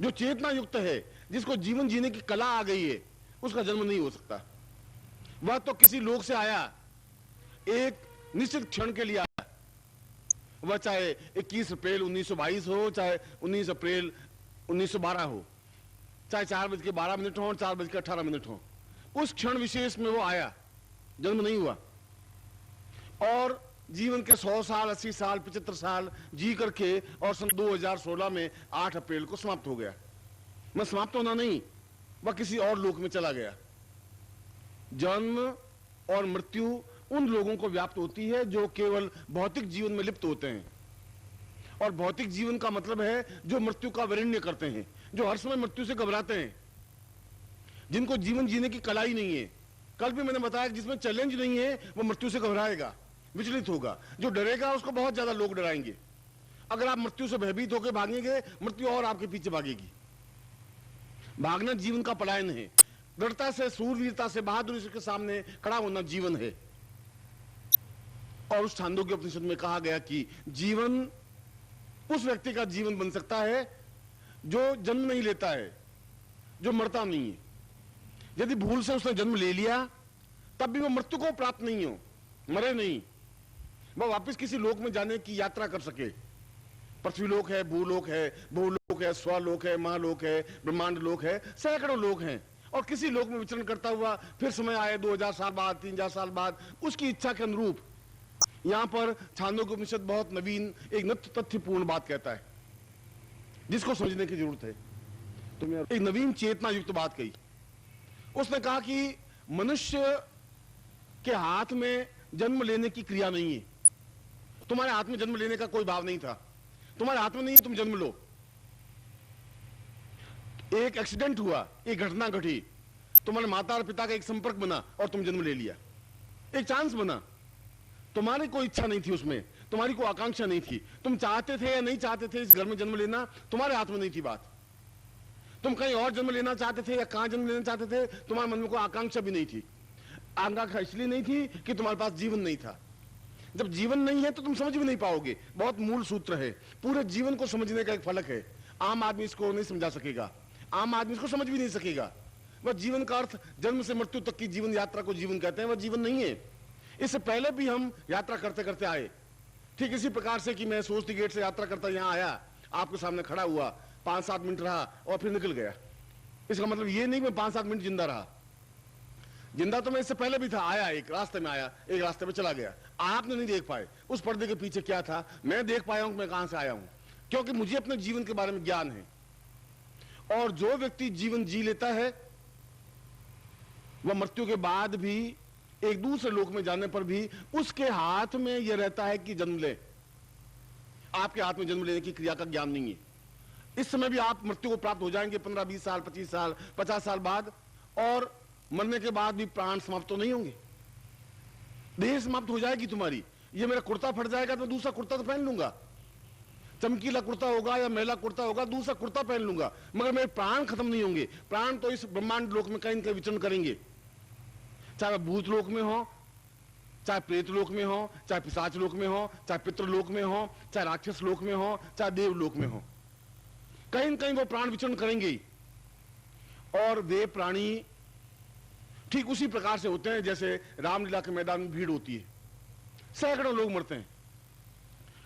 जो चेतना युक्त है, जिसको जीवन जीने की कला आ गई है, उसका जन्म नहीं हो सकता। वह तो किसी लोक से आया, एक निश्चित क्षण के लिए आया। वह चाहे 21 अप्रैल 1922 हो, चाहे 19 अप्रैल 1912 हो, चाहे 4:12 हो और 4:18 हो, उस क्षण विशेष में वो आया, जन्म नहीं हुआ। और जीवन के 100 साल, 80 साल, 75 साल जी करके और सन 2016 में 8 अप्रैल को समाप्त हो गया। मैं समाप्त होना नहीं, वह किसी और लोक में चला गया। जन्म और मृत्यु उन लोगों को व्याप्त होती है जो केवल भौतिक जीवन में लिप्त होते हैं। और भौतिक जीवन का मतलब है जो मृत्यु का वरेण्य करते हैं, जो हर समय मृत्यु से घबराते हैं, जिनको जीवन जीने की कला ही नहीं है। कल भी मैंने बताया कि जिसमें चैलेंज नहीं है वो मृत्यु से घबराएगा, विचलित होगा। जो डरेगा उसको बहुत ज्यादा लोग डराएंगे। अगर आप मृत्यु से भयभीत होकर भागेंगे, मृत्यु और आपके पीछे भागेगी। भागना जीवन का पलायन है। दृढ़ता से, सूरवीरता से, बहादुरी के सामने खड़ा होना जीवन है। और उस छांदोग्य उपनिषद में कहा गया कि जीवन उस व्यक्ति का जीवन बन सकता है जो जन्म नहीं लेता है, जो मरता नहीं है। यदि भूल से उसने जन्म ले लिया तब भी वो मृत्यु को प्राप्त नहीं हो, मरे नहीं, वह वापस किसी लोक में जाने की यात्रा कर सके। पृथ्वी लोक है, भूलोक है, भूलोक है, स्वलोक है, महालोक है, ब्रह्मांड लोक है, सैकड़ों लोक हैं। और किसी लोक में विचरण करता हुआ फिर समय आए 2000 साल बाद, 3000 साल बाद, उसकी इच्छा के अनुरूप। यहां पर छांदोग्य उपनिषद बहुत नवीन, एक नित्य तथ्यपूर्ण बात कहता है जिसको समझने की जरूरत है। तो मैं एक नवीन चेतना युक्त बात कही। उसने कहा कि मनुष्य के हाथ में जन्म लेने की क्रिया नहीं है। तुम्हारे हाथ में जन्म लेने का कोई भाव नहीं था, तुम्हारे हाथ में नहीं है तुम जन्म लो। एक एक्सीडेंट हुआ, एक घटना घटी, तुम्हारे माता और पिता का एक संपर्क बना और तुम जन्म ले लिया, एक चांस बना। तुम्हारी कोई इच्छा नहीं थी उसमें, तुम्हारी कोई आकांक्षा नहीं थी, तुम चाहते थे या नहीं चाहते थे इस घर में जन्म लेना, तुम्हारे हाथ में नहीं थी बात। तुम कहीं और जन्म लेना चाहते थे या कहां जन्म लेना चाहते थे, तुम्हारे मन में कोई आकांक्षा भी नहीं थी। आकांक्षा इसलिए नहीं थी कि तुम्हारे पास जीवन नहीं था। जब जीवन नहीं है तो तुम समझ भी नहीं पाओगे। बहुत मूल सूत्र है, पूरे जीवन को समझने का एक फलक है। आम आदमी इसको नहीं समझा सकेगा, आम आदमी इसको समझ भी नहीं सकेगा। वह जीवन का अर्थ जन्म से मृत्यु तक की जीवन यात्रा को जीवन कहते हैं, वह जीवन नहीं है। इससे पहले भी हम यात्रा करते करते आए, ठीक इसी प्रकार से कि मैं सोचती गेट से यात्रा करता यहां आया, आपके सामने खड़ा हुआ, 5-7 मिनट रहा और फिर निकल गया। इसका मतलब ये नहीं मैं 5-7 मिनट जिंदा रहा। जिंदा तो मैं इससे पहले भी था, आया एक रास्ते में आया, एक रास्ते में चला गया। आपने नहीं देख पाए उस पर्दे के पीछे क्या था, मैं देख पाया हूं मैं कहां से आया हूं, क्योंकि मुझे अपने जीवन के बारे में ज्ञान है। और जो व्यक्ति जीवन जी लेता है वह मृत्यु के बाद भी, एक दूसरे लोक में जाने पर भी उसके हाथ में यह रहता है कि जन्म ले। आपके हाथ में जन्म लेने की क्रिया का ज्ञान नहीं है। इस समय भी आप मृत्यु को प्राप्त हो जाएंगे 15-20 साल, 25 साल, 50 साल बाद, और मरने के बाद भी प्राण समाप्त तो नहीं होंगे, देह समाप्त हो जाएगी तुम्हारी। ये मेरा कुर्ता फट जाएगा तो दूसरा कुर्ता तो पहन लूंगा, चमकीला कुर्ता होगा या मैला कुर्ता होगा, दूसरा कुर्ता पहन लूंगा, मगर मेरे प्राण खत्म नहीं होंगे। प्राण तो इस ब्रह्मांड लोक में कहीं न कहीं विचरण करेंगे, चाहे भूत लोक में हो, चाहे प्रेत लोक में हो, चाहे पिशाच लोक में हो, चाहे पितृलोक में हो, चाहे राक्षस लोक में हो, चाहे देव लोक में हो, कहीं न कहीं वो प्राण विचरण करेंगे। और वे प्राणी ठीक उसी प्रकार से होते हैं जैसे रामलीला के मैदान में भीड़ होती है, सैकड़ों लोग मरते हैं।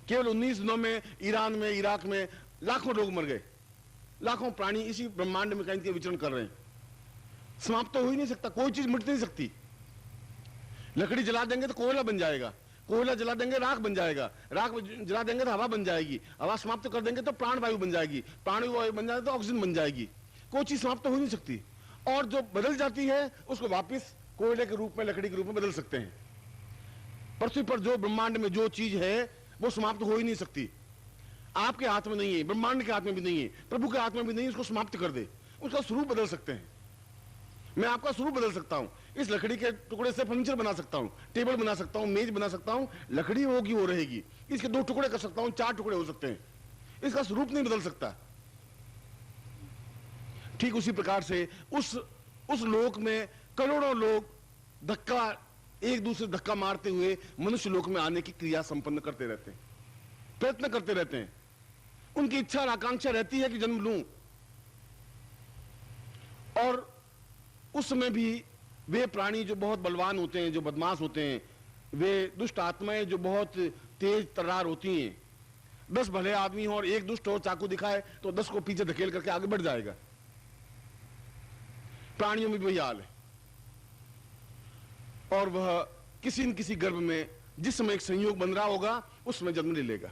केवल 19 दिनों में ईरान में, इराक में लाखों लोग मर गए। लाखों प्राणी इसी ब्रह्मांड में कहीं विचरण कर रहे हैं। समाप्त तो हो ही नहीं सकता, कोई चीज मिट नहीं सकती। लकड़ी जला देंगे तो कोयला बन जाएगा, कोयला जला देंगे राख बन जाएगा, राख जला देंगे तो हवा बन जाएगी, हवा समाप्त कर देंगे तो प्राण वायु बन जाएगी, प्राण वायु बन जाए तो ऑक्सीजन बन जाएगी। कोई चीज समाप्त तो हो नहीं सकती। और जो बदल जाती है उसको वापस कोयले के रूप में, लकड़ी के रूप में बदल सकते हैं। पृथ्वी पर जो ब्रह्मांड में जो चीज है वो समाप्त हो ही नहीं सकती। आपके हाथ में नहीं है, ब्रह्मांड के हाथ में भी नहीं है, प्रभु के हाथ में भी नहीं, उसको समाप्त कर दे। उसका स्वरूप बदल सकते हैं। मैं आपका स्वरूप बदल सकता हूं, इस लकड़ी के टुकड़े से फर्नीचर बना सकता हूं, टेबल बना सकता हूं, मेज बना सकता हूं, लकड़ी होगी वो रहेगी। इसके 2 टुकड़े कर सकता हूं, 4 टुकड़े हो सकते हैं, इसका स्वरूप नहीं बदल सकता। ठीक उसी प्रकार से उस लोक में करोड़ों लोग धक्का, एक दूसरे धक्का मारते हुए मनुष्य लोक में आने की क्रिया संपन्न करते रहते हैं, प्रयत्न करते रहते हैं। उनकी इच्छा और आकांक्षा रहती है कि जन्म लूं। और उस समय भी वे प्राणी जो बहुत बलवान होते हैं, जो बदमाश होते हैं, वे दुष्ट आत्माएं जो बहुत तेज तर्रार होती हैं, 10 भले आदमी हो और एक दुष्ट और चाकू दिखाए तो 10 को पीछे धकेल करके आगे बढ़ जाएगा। प्राणियों में भी वही हाल है। और वह किसी न किसी गर्भ में जिस समय एक संयोग बन रहा होगा उस समय जन्म ले लेगा।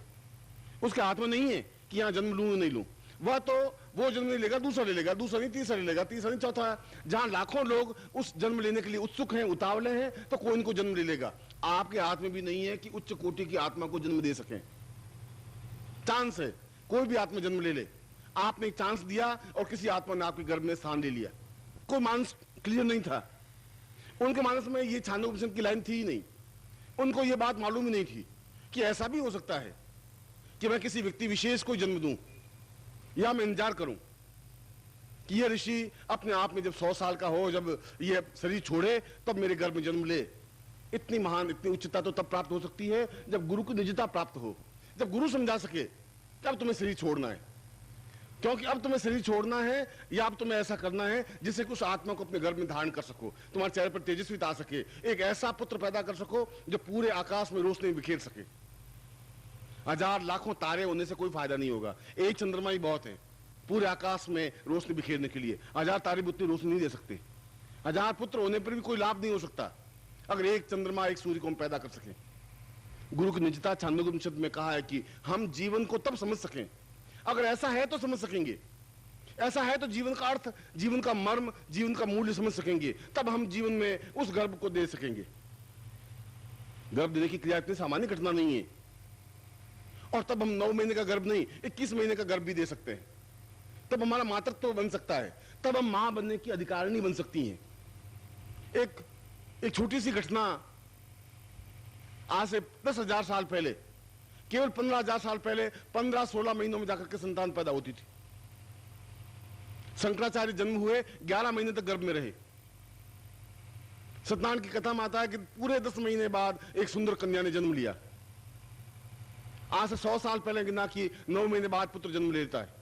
उसके हाथ में नहीं है कि यहां जन्म लूं या नहीं लूं, वह तो वो जन्म ले लेगा, दूसरा ले लेगा, दूसरा नहीं तीसरा ले लेगा, तीसरा नहीं चौथा। जहां लाखों लोग उस जन्म लेने के लिए उत्सुक हैं, उतावले हैं, तो कोई इनको जन्म ले लेगा। आपके हाथ में भी नहीं है कि उच्च कोटि की आत्मा को जन्म दे सकें। चांस है, कोई भी आत्मा जन्म ले ले। आपने एक चांस दिया और किसी आत्मा ने आपके गर्भ में स्थान ले लिया। कोई मानस क्लियर नहीं था, उनके मानस में ये 96% की लाइन थी ही नहीं। उनको ये बात मालूम ही नहीं थी कि ऐसा भी हो सकता है कि मैं किसी व्यक्ति विशेष को जन्म दूं, या मैं इंतजार करूं कि यह ऋषि अपने आप में जब 100 साल का हो, जब यह शरीर छोड़े, तब मेरे गर्भ में जन्म ले। इतनी महान, इतनी उच्चता तो तब प्राप्त हो सकती है जब गुरु की निजता प्राप्त हो, जब गुरु समझा सके कि अब तुम्हें शरीर छोड़ना है, क्योंकि अब तुम्हें शरीर छोड़ना है या अब तुम्हें ऐसा करना है जिससे कि उस आत्मा को अपने गर्भ में धारण कर सको, तुम्हारे चेहरे पर तेजस्विता आ सके, एक ऐसा पुत्र पैदा कर सको जो पूरे आकाश में रोशनी बिखेर सके। 1000 लाखों तारे होने से कोई फायदा नहीं होगा, एक चंद्रमा ही बहुत है पूरे आकाश में रोशनी बिखेरने के लिए। 1000 तारे भी उतनी रोशनी नहीं दे सकते। 1000 पुत्र होने पर भी कोई लाभ नहीं हो सकता अगर एक चंद्रमा, एक सूर्य को हम पैदा कर सकें। गुरु की निजता छांदोग्योपनिषद में कहा है कि हम जीवन को तब समझ सकें, अगर ऐसा है तो समझ सकेंगे ऐसा है तो जीवन का अर्थ, जीवन का मर्म, जीवन का मूल्य समझ सकेंगे, तब हम जीवन में उस गर्भ को दे सकेंगे। गर्भ देने की क्रिया इतनी सामान्य घटना नहीं है, और तब हम 9 महीने का गर्भ नहीं 21 महीने का गर्भ भी दे सकते हैं। तब हमारा मातृत्व तो बन सकता है, तब हम मां बनने की अधिकारिणी बन सकती हैं। एक छोटी सी घटना, आज से 10,000 साल पहले, केवल 15,000 साल पहले 15-16 महीनों में जाकर के संतान पैदा होती थी। शंकराचार्य जन्म हुए 11 महीने तक गर्भ में रहे। सत्यनारायण की कथा में आता है कि पूरे 10 महीने बाद एक सुंदर कन्या ने जन्म लिया। आज से 100 साल पहले गिना कि 9 महीने बाद पुत्र जन्म लेता है।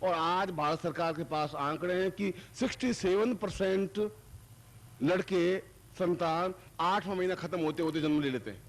और आज भारत सरकार के पास आंकड़े हैं कि 67% लड़के संतान 8वां महीना खत्म होते होते जन्म ले लेते हैं।